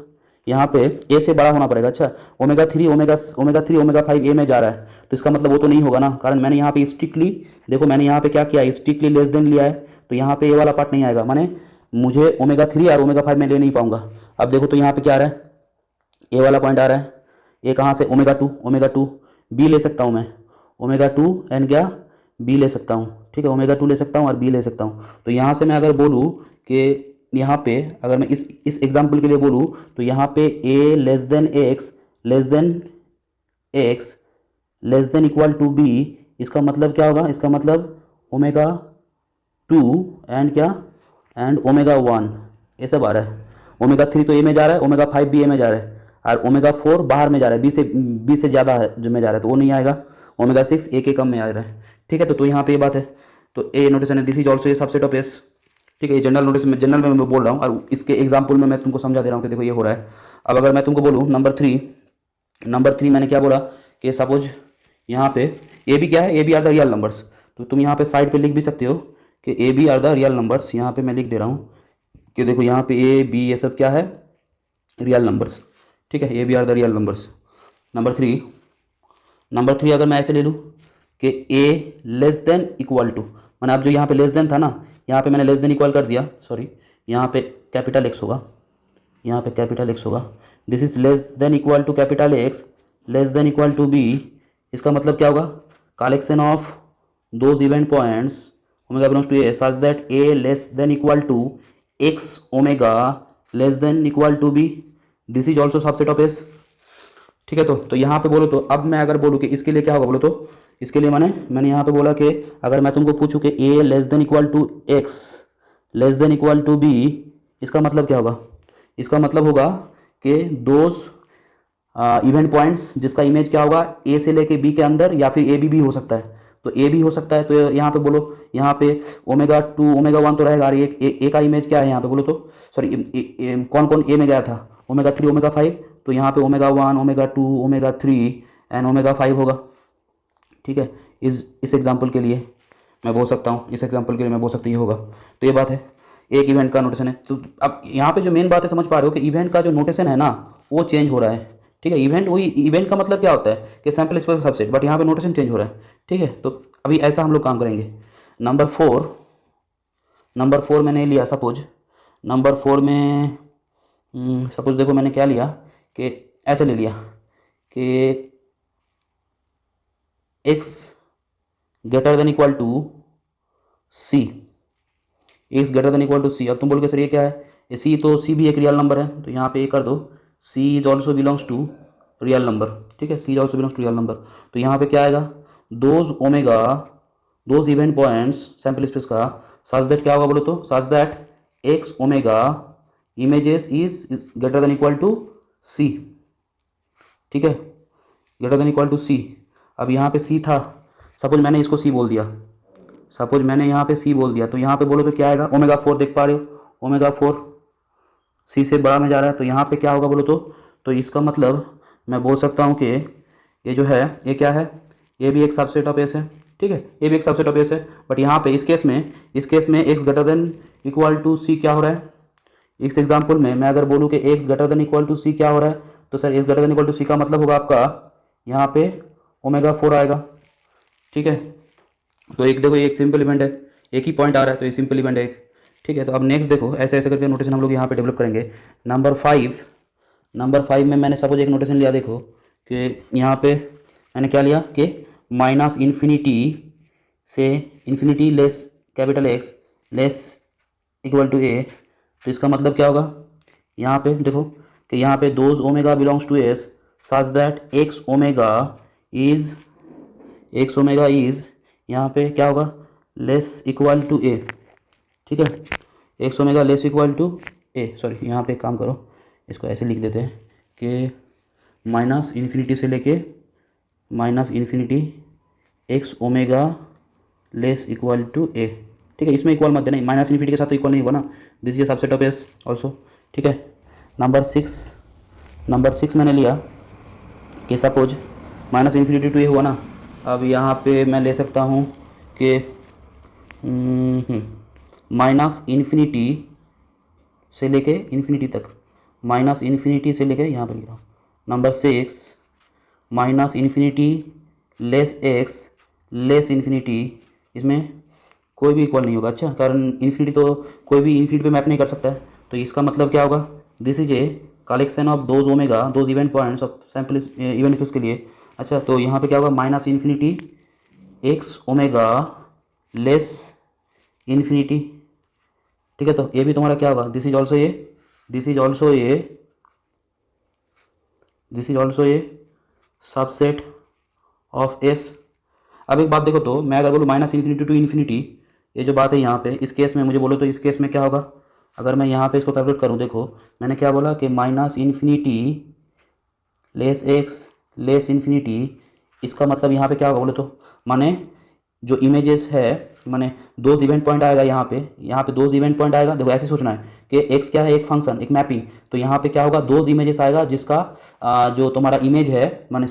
यहाँ पे ए से बड़ा होना पड़ेगा, अच्छा ओमेगा 3 ओमेगा 5 ए में जा रहा है, तो इसका मतलब वो तो नहीं होगा ना, कारण मैंने यहाँ पे स्ट्रिक्टली, देखो मैंने यहाँ पे क्या किया, स्ट्रिक्टली लेस देन लिया है, तो यहाँ पे ए वाला पार्ट नहीं आएगा, माने मुझे ओमेगा 3 और ओमेगा 5 में ले नहीं पाऊंगा। अब देखो तो यहाँ पे क्या आ रहा है, ए वाला पॉइंट आ रहा है, ए कहाँ से, ओमेगा 2, बी ले सकता हूँ मैं, ओमेगा 2 एंड क्या बी ले सकता हूँ, ठीक है, ओमेगा 2 ले सकता हूँ और बी ले सकता हूँ। तो यहाँ से मैं अगर बोलूँ कि यहाँ पे अगर मैं इस एग्जाम्पल के लिए बोलूँ, तो यहाँ पे A less than X less than equal to B, इसका मतलब क्या होगा, इसका मतलब ओमेगा 2 एंड क्या एंड ओमेगा 1 ये सब आ रहा है। ओमेगा 3 तो ए में जा रहा है, ओमेगा 5 भी ए में जा रहा है, और ओमेगा 4 बाहर में जा रहा है, बी से ज़्यादा है जो में जा रहा है, तो वो नहीं आएगा, ओमेगा 6 ए के कम में आ रहा है, ठीक है। तो यहाँ पे ये बात है, तो ए नोटेशन है, this is also a subset of S, ठीक है। ये जनरल नोटेशन में, जनरल में मैं बोल रहा हूँ, और इसके एग्जाम्पल में मैं तुमको समझा दे रहा हूँ कि देखो ये हो रहा है। अब अगर मैं तुमको बोलूँ नंबर थ्री मैंने क्या बोला कि सपोज यहाँ पे ए बी क्या है, A B are the real numbers, तो तुम यहाँ पे साइड पे लिख भी सकते हो कि A B are the real numbers, यहाँ पे मैं लिख दे रहा हूँ कि देखो यहाँ पे ए बी ये सब क्या है, रियल नंबर्स, ठीक है, A B are the real numbers. Number three अगर मैं ऐसे ले लूँ कि A less than equal to, मैंने अब जो यहाँ पे लेस देन था ना, यहाँ पे मैंने लेस देन इक्वल कर दिया, सॉरी यहाँ पे कैपिटल एक्स होगा, यहाँ पे कैपिटल एक्स होगा, this is less than equal to capital X less than equal to B. इसका मतलब क्या होगा, collection of those event points omega belongs to A such that A less than equal to X omega less than equal to B, this is also subset of S, ठीक है। तो यहाँ पे बोलो तो अब मैं अगर बोलूँ कि इसके लिए क्या होगा बोलो तो, इसके लिए मैंने यहाँ पे बोला कि अगर मैं तुमको पूछूं कि A less than equal to X less than equal to B, इसका मतलब क्या होगा, इसका मतलब होगा कि दोज इवेंट पॉइंट्स जिसका इमेज क्या होगा, ए से लेके बी के अंदर, या फिर ए बी भी हो सकता है, तो ए भी हो सकता है। तो यहाँ पे बोलो, यहाँ पे ओमेगा 2 ओमेगा 1 तो रहेगा, और ए का इमेज क्या है यहाँ पे बोलो तो, सॉरी कौन कौन ए में गया था, ओमेगा 3 ओमेगा 5, तो यहाँ पे omega 1 omega 2 omega 3 and omega 5 होगा, ठीक है। इस एग्जाम्पल के लिए मैं बोल सकता हूँ, इस एग्जाम्पल के लिए मैं बोल सकता हूँ ये होगा। तो ये बात है, एक इवेंट का नोटेशन है। तो अब यहाँ पे जो मेन बात है, समझ पा रहे हो कि इवेंट का जो नोटेशन है ना वो चेंज हो रहा है, ठीक है। इवेंट वही, इवेंट का मतलब क्या होता है कि सैम्पल स्पेस सबसेट, बट यहाँ पे नोटेशन चेंज हो रहा है, ठीक है। तो अभी ऐसा हम लोग काम करेंगे। नंबर फोर मैंने लिया, सपोज नंबर 4 में सपोज देखो मैंने क्या लिया कि ऐसे ले लिया कि x greater than equal to C, X greater than equal to C. अब तुम बोलोगे सर ये क्या है, ये सी, तो सी भी एक रियल नंबर है, तो यहाँ पे ये कर दो, C is also belongs to real number, ठीक है, C is also belongs to real number. तो यहाँ पे क्या आएगा, those event points sample space का सच दैट क्या होगा बोलो तो, such that X omega images is greater than equal to C, ठीक है, greater than equal to C. अब यहाँ पे सी था, सपोज मैंने इसको सी बोल दिया, सपोज मैंने यहाँ पे सी बोल दिया, तो यहाँ पे बोलो तो क्या आएगा, ओमेगा 4 देख पा रहे हो, ओमेगा 4 सी से बड़ा में जा रहा है, तो यहाँ पे क्या होगा बोलो तो इसका मतलब मैं बोल सकता हूँ कि ये जो है ये क्या है, ये भी एक सबसेट ऑफ एस है, ठीक है, ये भी एक सबसेट ऑफ एस है। बट यहाँ पे इस केस में X greater than equal to C क्या हो रहा है, इस एग्जाम्पल में मैं अगर बोलूँ कि X greater than equal to C क्या हो रहा है, तो sir X greater than equal to C का मतलब होगा आपका यहाँ पे ओमेगा 4 आएगा, ठीक है। तो एक देखो, एक सिंपल इवेंट है, एक ही पॉइंट आ रहा है, तो ये सिंपल इवेंट है एक, ठीक है। तो अब नेक्स्ट देखो, ऐसे ऐसे करके नोटेशन हम लोग यहाँ पे डेवलप करेंगे। नंबर 5 में मैंने सपोज एक नोटेशन लिया, देखो कि यहाँ पे मैंने क्या लिया कि माइनस इन्फिनिटी से infinity less capital X less equal to A. तो इसका मतलब क्या होगा, यहाँ पे देखो कि यहाँ पे those omega belongs to S such that X omega is यहाँ पे क्या होगा, लेस इक्वल टू ए, ठीक है, X omega less equal to A. Sorry, यहाँ पे काम करो, इसको ऐसे लिख देते हैं कि माइनस इन्फिनिटी से लेके minus infinity X omega less equal to A, ठीक है। इसमें इक्वल मत देना, माइनस इन्फिनिटी के साथ तो इक्वल नहीं होगा ना, this is subset of S also, ठीक है। नंबर 6 मैंने लिया कि सपोज माइनस इन्फिनिटी टू ए हुआ ना। अब यहाँ पे मैं ले सकता हूँ कि माइनस इन्फिनिटी से लेके इन्फिनिटी तक, माइनस इन्फिनिटी से लेके यहाँ पर लिख रहा हूँ। Number 6 minus infinity less X less infinity, इसमें कोई भी इक्वल नहीं होगा, अच्छा, कारण इन्फिनिटी तो कोई भी इन्फिनिटी पे मैप नहीं कर सकता है। तो इसका मतलब क्या होगा, this is a collection of those omega those event points of sample event के लिए। अच्छा, तो यहाँ पे क्या होगा, minus infinity X omega less infinity, ठीक है। तो ये भी तुम्हारा क्या होगा, this is also a subset of S. अब एक बात देखो, तो मैं अगर बोलूँ माइनस इन्फिनिटी टू इन्फिनिटी, ये जो बात है यहाँ पे इस केस में मुझे बोलो, तो इस केस में क्या होगा, अगर मैं यहाँ पे इसको कैलकुलेट करूँ, देखो मैंने क्या बोला कि minus infinity less X less infinity, इसका मतलब यहाँ पे क्या होगा बोले तो, माने जो इमेजेस है, माने दोज इवेंट पॉइंट आएगा यहाँ पे दोज इवेंट पॉइंट आएगा। देखो ऐसे सोचना है कि एक्स क्या है, एक फंक्शन, एक मैपिंग, तो यहाँ पे क्या होगा, दोज इमेजेस आएगा जिसका जो तुम्हारा इमेज है, माने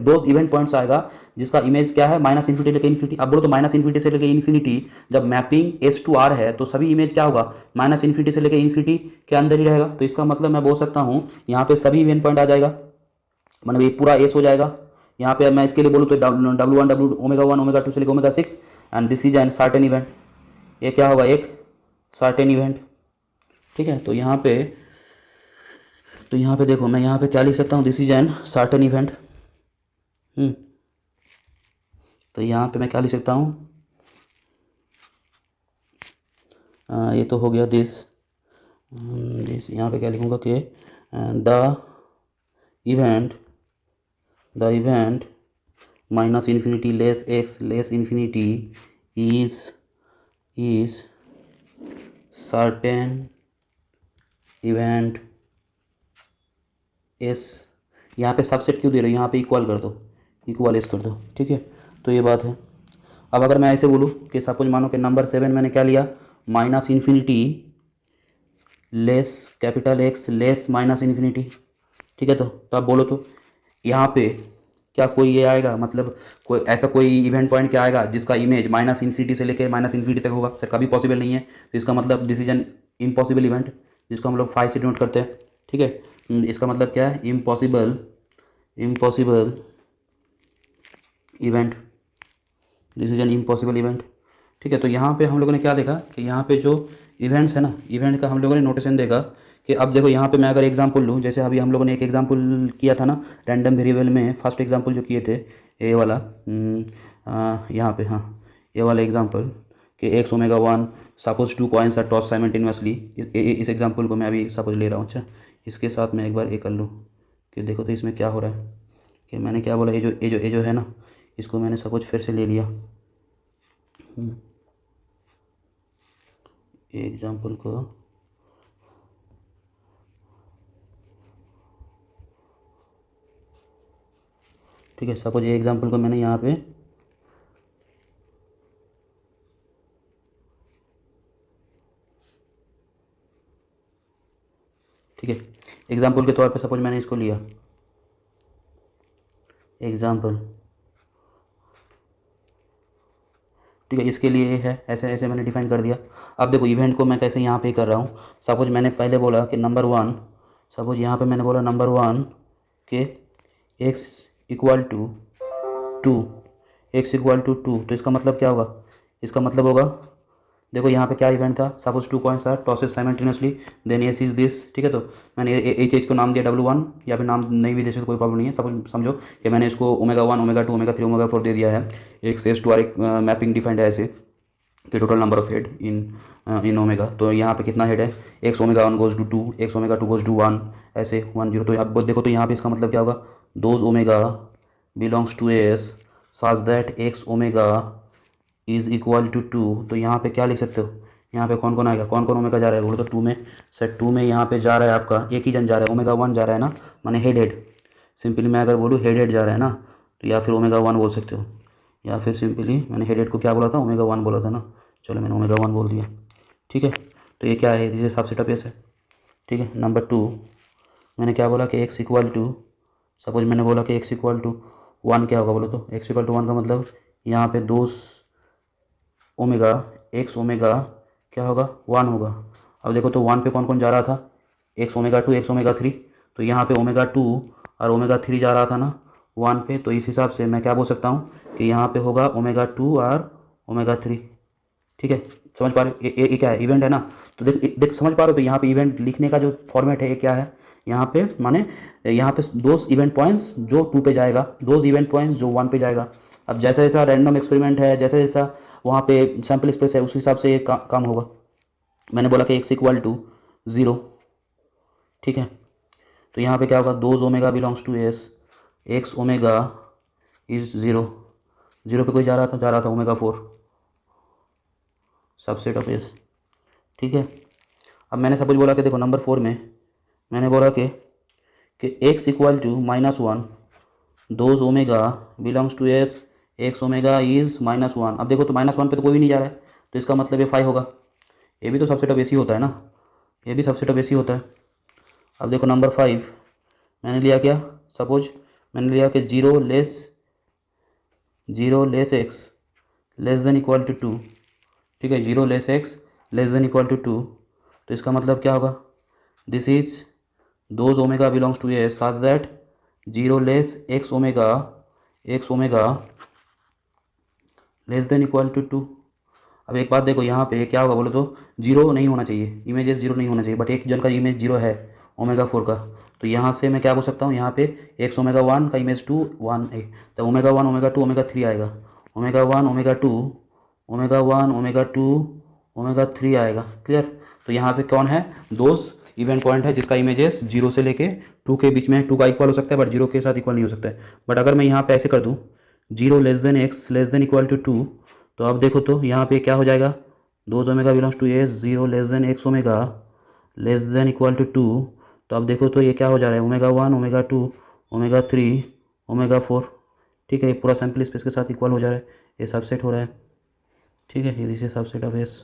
दोज इवेंट पॉइंट्स आएगा जिसका इमेज क्या है, माइनस इन्फिनिटी लेके इन्फिनिटी। अब बोलो तो माइनस इन्फिनिटी से लेके इन्फिनिटी जब मैपिंग एस टू आर है, तो सभी इमेज क्या होगा, माइनस इन्फिनिटी से लेके इन्फिनिटी के अंदर ही रहेगा। तो इसका मतलब मैं बोल सकता हूँ यहाँ पे सभी इवेंट पॉइंट आ जाएगा, मतलब ये पूरा एस हो जाएगा। यहाँ पे मैं इसके लिए बोलूँ तो W1 ओमेगा 2 से लेकर omega 6 and this is N certain event, ये क्या होगा, एक सर्टेन इवेंट, ठीक है। तो यहाँ पे देखो, मैं यहाँ पे क्या लिख सकता हूँ, this is N certain event. तो यहाँ पे मैं क्या लिख सकता हूँ, ये तो हो गया दिस, यहाँ पे क्या लिखूँगा कि the event minus infinity less X less infinity is certain event S. यहाँ पे सबसेट क्यों दे रहे हो, यहाँ पे इक्वल कर दो, इक्वल एस कर दो, ठीक है। तो ये बात है। अब अगर मैं ऐसे बोलूँ कि सपोज मानो कि नंबर 7 मैंने क्या लिया, minus infinity less capital X less minus infinity, ठीक है। तो अब बोलो तो यहाँ पे क्या कोई ये आएगा, मतलब कोई ऐसा कोई इवेंट पॉइंट क्या आएगा जिसका इमेज माइनस इन्फिनिटी से लेकर माइनस इन्फिनिटी तक होगा, सर कभी पॉसिबल नहीं है। तो इसका मतलब this is an impossible event, जिसको हम लोग 5 से डिनोट करते हैं, ठीक है। इसका मतलब क्या है, impossible event, this is an impossible event, ठीक है। तो यहाँ पे हम लोगों ने क्या देखा कि यहाँ पे जो इवेंट्स है ना, इवेंट का हम लोगों ने नोटेशन देखा कि अब देखो यहाँ पे मैं अगर एग्जांपल लूँ, जैसे अभी हम लोगों ने एक एग्जांपल किया था ना रैंडम वेरिएबल में, फर्स्ट एग्जांपल जो किए थे ये वाला, यहाँ पे, हाँ ये वाला एग्जांपल कि X omega 1 suppose 2 coins are toss simultaneously, इस एग्जांपल को मैं अभी सपोज ले रहा हूँ। अच्छा, इसके साथ मैं एक बार ये कर लूँ कि देखो तो इसमें क्या हो रहा है कि मैंने क्या बोला, ये जो है ना, इसको मैंने सपोज फिर से ले लिया एग्जाम्पल को, ठीक है। सपोज ये एग्जाम्पल को मैंने यहाँ पे एग्जाम्पल के तौर पे सपोज मैंने इसको लिया एग्जाम्पल, ठीक है, इसके लिए है ऐसे ऐसे मैंने डिफाइन कर दिया। अब देखो इवेंट को मैं कैसे यहाँ पे कर रहा हूँ। सपोज मैंने पहले बोला कि नंबर वन, सपोज यहाँ पे मैंने बोला नंबर वन के X equal to two, X equal to two, तो इसका मतलब क्या होगा, इसका मतलब होगा देखो यहाँ पे क्या इवेंट था, suppose 2 coins are tossed simultaneously then S is this, ठीक है। तो मैंने एच एच को नाम दिया W1, या फिर नाम नहीं भी दे सकते कोई प्रॉब्लम नहीं है। सपोज समझो कि मैंने इसको ओमेगा 1 ओमेगा 2 ओमेगा 3 ओमेगा 4 दे दिया है। एक्स एस टू आर एक मैपिंग डिफाइंड है ऐसे कि total number of head in omega. तो यहाँ पे कितना हेड है, X omega 1 goes to 2, X omega 2 goes to 1, ऐसे 1 0। तो अब देखो तो यहाँ पे इसका मतलब क्या होगा, those omega belongs to S such that X omega is equal to 2। तो यहाँ पे क्या लिख सकते हो, यहाँ पे कौन कौन आएगा, कौन कौन ओमेगा जा रहा है बोलो तो 2 में, सेट 2 में यहाँ पे जा रहा है आपका एक ही जन जा रहा है, ओमेगा 1 जा रहा है ना, माने हेड हेड। सिंपली मैं अगर बोलूँ हेड हेड जा रहा है ना, तो या फिर ओमेगा 1 बोल सकते हो, या फिर सिंपली मैंने हेड हेड को क्या बोला था, ओमेगा 1 बोला था ना, चलो मैंने ओमेगा 1 बोल दिया, ठीक है। तो ये क्या है, जिसे हिसाब से टपेस है, ठीक है। नंबर 2 मैंने क्या बोला कि एक्स इक्वल टू, सपोज मैंने बोला कि एक्स इक्वल टू 1 क्या होगा बोलो तो, एक्स इक्वल टू 1 का मतलब यहाँ पे दो ओमेगा एक्स ओमेगा क्या होगा 1 होगा। अब देखो तो 1 पे कौन कौन जा रहा था, एक्स ओमेगा 2 एक्स ओमेगा 3, तो यहाँ पे ओमेगा 2 और ओमेगा 3 जा रहा था ना 1 पे। तो इस हिसाब से मैं क्या बोल सकता हूँ कि यहाँ पे होगा ओमेगा 2 और ओमेगा 3, ठीक है। समझ पा रहे हो, ये क्या है, इवेंट है ना। तो देख देख समझ पा रहे हो, तो यहाँ पे इवेंट लिखने का जो फॉर्मेट है ये क्या है, यहाँ पे माने यहाँ पे दोज इवेंट पॉइंट्स जो 2 पे जाएगा, दोज इवेंट पॉइंट्स जो 1 पे जाएगा। अब जैसा जैसा रैंडम एक्सपेरिमेंट है, जैसा जैसा वहाँ पे सैम्पल स्पेस है, उस हिसाब से ये काम होगा। मैंने बोला कि एक्स इक्वल टू 0, ठीक है। तो यहाँ पे क्या होगा, those omega belongs to S, X omega is 0, 0 पे कोई जा रहा था ओमेगा 4 सबसेट ऑफ एस, ठीक है। अब मैंने सपोज बोला कि देखो नंबर 4 में मैंने बोला कि X equal to -1, those omega belongs to S, X omega is -1। अब देखो तो -1 पे तो कोई भी नहीं जा रहा है, तो इसका मतलब ये 5 होगा। ये भी तो सबसेट ऑफ एसी होता है ना, ये भी सबसेट ऑफ एसी होता है। अब देखो नंबर 5 मैंने लिया क्या, सपोज मैंने लिया कि 0 less X less than equal to 2, ठीक है, 0 less X less than equal to 2। तो इसका मतलब क्या होगा, this is those omega belongs to S such that 0 less X omega less than equal to 2। अब एक बात देखो यहाँ पे क्या होगा बोलो तो, 0 नहीं होना चाहिए, इमेजेस 0 नहीं होना चाहिए, बट एक जन का इमेज 0 है ओमेगा 4 का। तो यहाँ से मैं क्या बोल सकता हूँ, यहाँ पे एक्स ओमेगा 1 का इमेज 2 1 है, तो ओमेगा 1 ओमेगा 2 ओमेगा 3 आएगा, omega 1 omega 2 omega 1 omega 2 omega 3 आएगा, क्लियर। तो यहाँ पे कौन है, दोस्त इवेंट पॉइंट है जिसका इमेजेस 0 से लेके 2 के बीच में, 2 का इक्वल हो सकता है बट 0 के साथ इक्वल नहीं हो सकता है। बट अगर मैं यहाँ पे ऐसे कर दूँ 0 less than X less than equal to 2, तो अब देखो तो यहाँ पे क्या हो जाएगा, those omega belongs to S, 0 less than X omega less than equal to 2। तो अब देखो तो ये क्या हो जा रहा है, ओमेगा 1 ओमेगा 2 ओमेगा 3 ओमेगा 4, ठीक है। ये पूरा सैम्पल स्पेस के साथ इक्वल हो जा रहा है, ये सबसेट हो रहा है, ठीक है। ये this is subset of S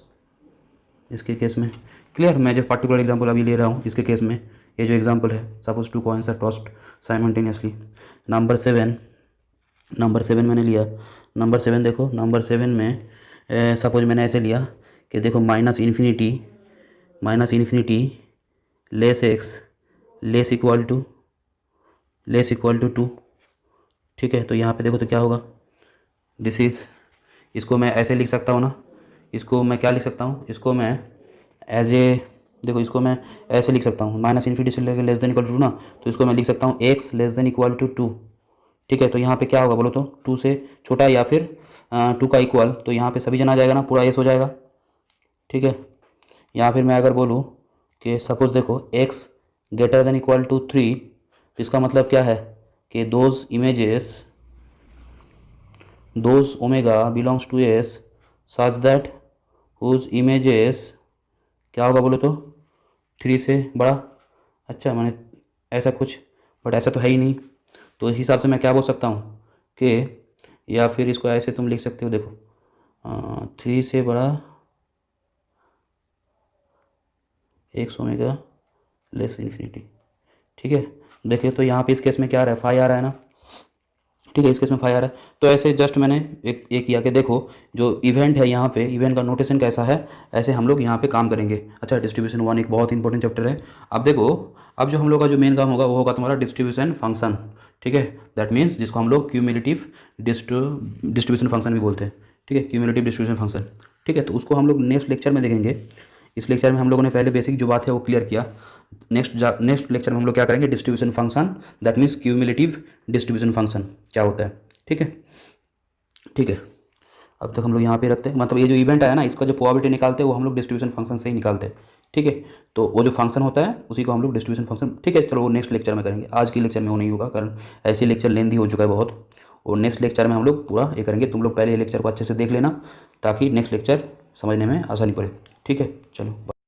इसके केस में, क्लियर। मैं जो पर्टिकुलर एग्जांपल अभी ले रहा हूँ इसके केस में, ये जो एग्जांपल है, suppose 2 coins are tossed simultaneously. Number 7 मैंने लिया, नंबर 7 देखो, नंबर 7 में सपोज मैंने ऐसे लिया कि देखो minus infinity less X less equal to 2, ठीक है। तो यहाँ पे देखो तो क्या होगा, दिस इज, इसको मैं ऐसे लिख सकता हूँ ना, इसको मैं क्या लिख सकता हूँ, इसको मैं एज ए, देखो इसको मैं ऐसे लिख सकता हूँ, माइनस इन्फिनिटी से लेकर लेस देन इक्वल टू 2 ना, तो इसको मैं लिख सकता हूँ X less than equal to 2, ठीक है। तो यहाँ पे क्या होगा बोलो तो, 2 से छोटा या फिर 2 का इक्वल, तो यहाँ पे सभी जन आ जाएगा ना, पूरा एस हो जाएगा, ठीक है। या फिर मैं अगर बोलूँ कि सपोज देखो x greater than equal to 3, तो इसका मतलब क्या है कि those omega belongs to S such that whose images क्या होगा बोलो तो 3 से बड़ा, अच्छा मैंने ऐसा कुछ, बट ऐसा तो है ही नहीं। तो इस हिसाब से मैं क्या बोल सकता हूँ कि, या फिर इसको ऐसे तुम लिख सकते हो, देखो 3 से बड़ा एक्स ओमेगा लेस इन्फिनिटी, ठीक है, देखिए तो यहाँ पे इस केस में क्या आ रहा है, फाई आ रहा है ना, ठीक है, इस केस में फाई आ रहा है। तो ऐसे जस्ट मैंने एक किया कि देखो जो इवेंट है यहाँ पे, इवेंट का नोटेशन कैसा है, ऐसे हम लोग यहाँ पे काम करेंगे। अच्छा, डिस्ट्रीब्यूशन वन एक बहुत इंपॉर्टेंट चैप्टर है। अब देखो, अब जो हम लोग का जो मेन काम होगा वो होगा तुम्हारा डिस्ट्रीब्यूशन फंक्शन, ठीक है, दैट मीन्स जिसको हम लोग क्यूमुलेटिव डिस्ट्रीब्यूशन फंक्शन भी बोलते हैं, ठीक है, क्यूमुलेटिव डिस्ट्रीब्यूशन फंक्शन, ठीक है। तो उसको हम लोग नेक्स्ट लेक्चर में देखेंगे। इस लेक्चर में हम लोगों ने पहले बेसिक जो बात है वो क्लियर किया। नेक्स्ट लेक्चर में हम लोग क्या करेंगे, distribution function, that means cumulative distribution function क्या होता है, ठीक है, ठीक है। अब तक हम लोग यहाँ पे रखते हैं, मतलब ये जो इवेंट आया ना, इसका जो प्रोबेबिलिटी निकालते हैं वो हम लोग डिस्ट्रीब्यूशन फंक्शन से ही निकालते हैं, ठीक है। तो वो जो फंक्शन होता है उसी को हम लोग डिस्ट्रीब्यूशन फंक्शन, ठीक है। चलो वो नेक्स्ट लेक्चर में करेंगे, आज की लेक्चर में वो नहीं होगा, कारण ऐसे लेक्चर लेंदी हो चुका है बहुत। और नेक्स्ट लेक्चर में हम लोग पूरा ये करेंगे। तुम लोग पहले ये लेक्चर को अच्छे से देख लेना ताकि नेक्स्ट लेक्चर समझने में आसानी पड़े, ठीक है। चलो।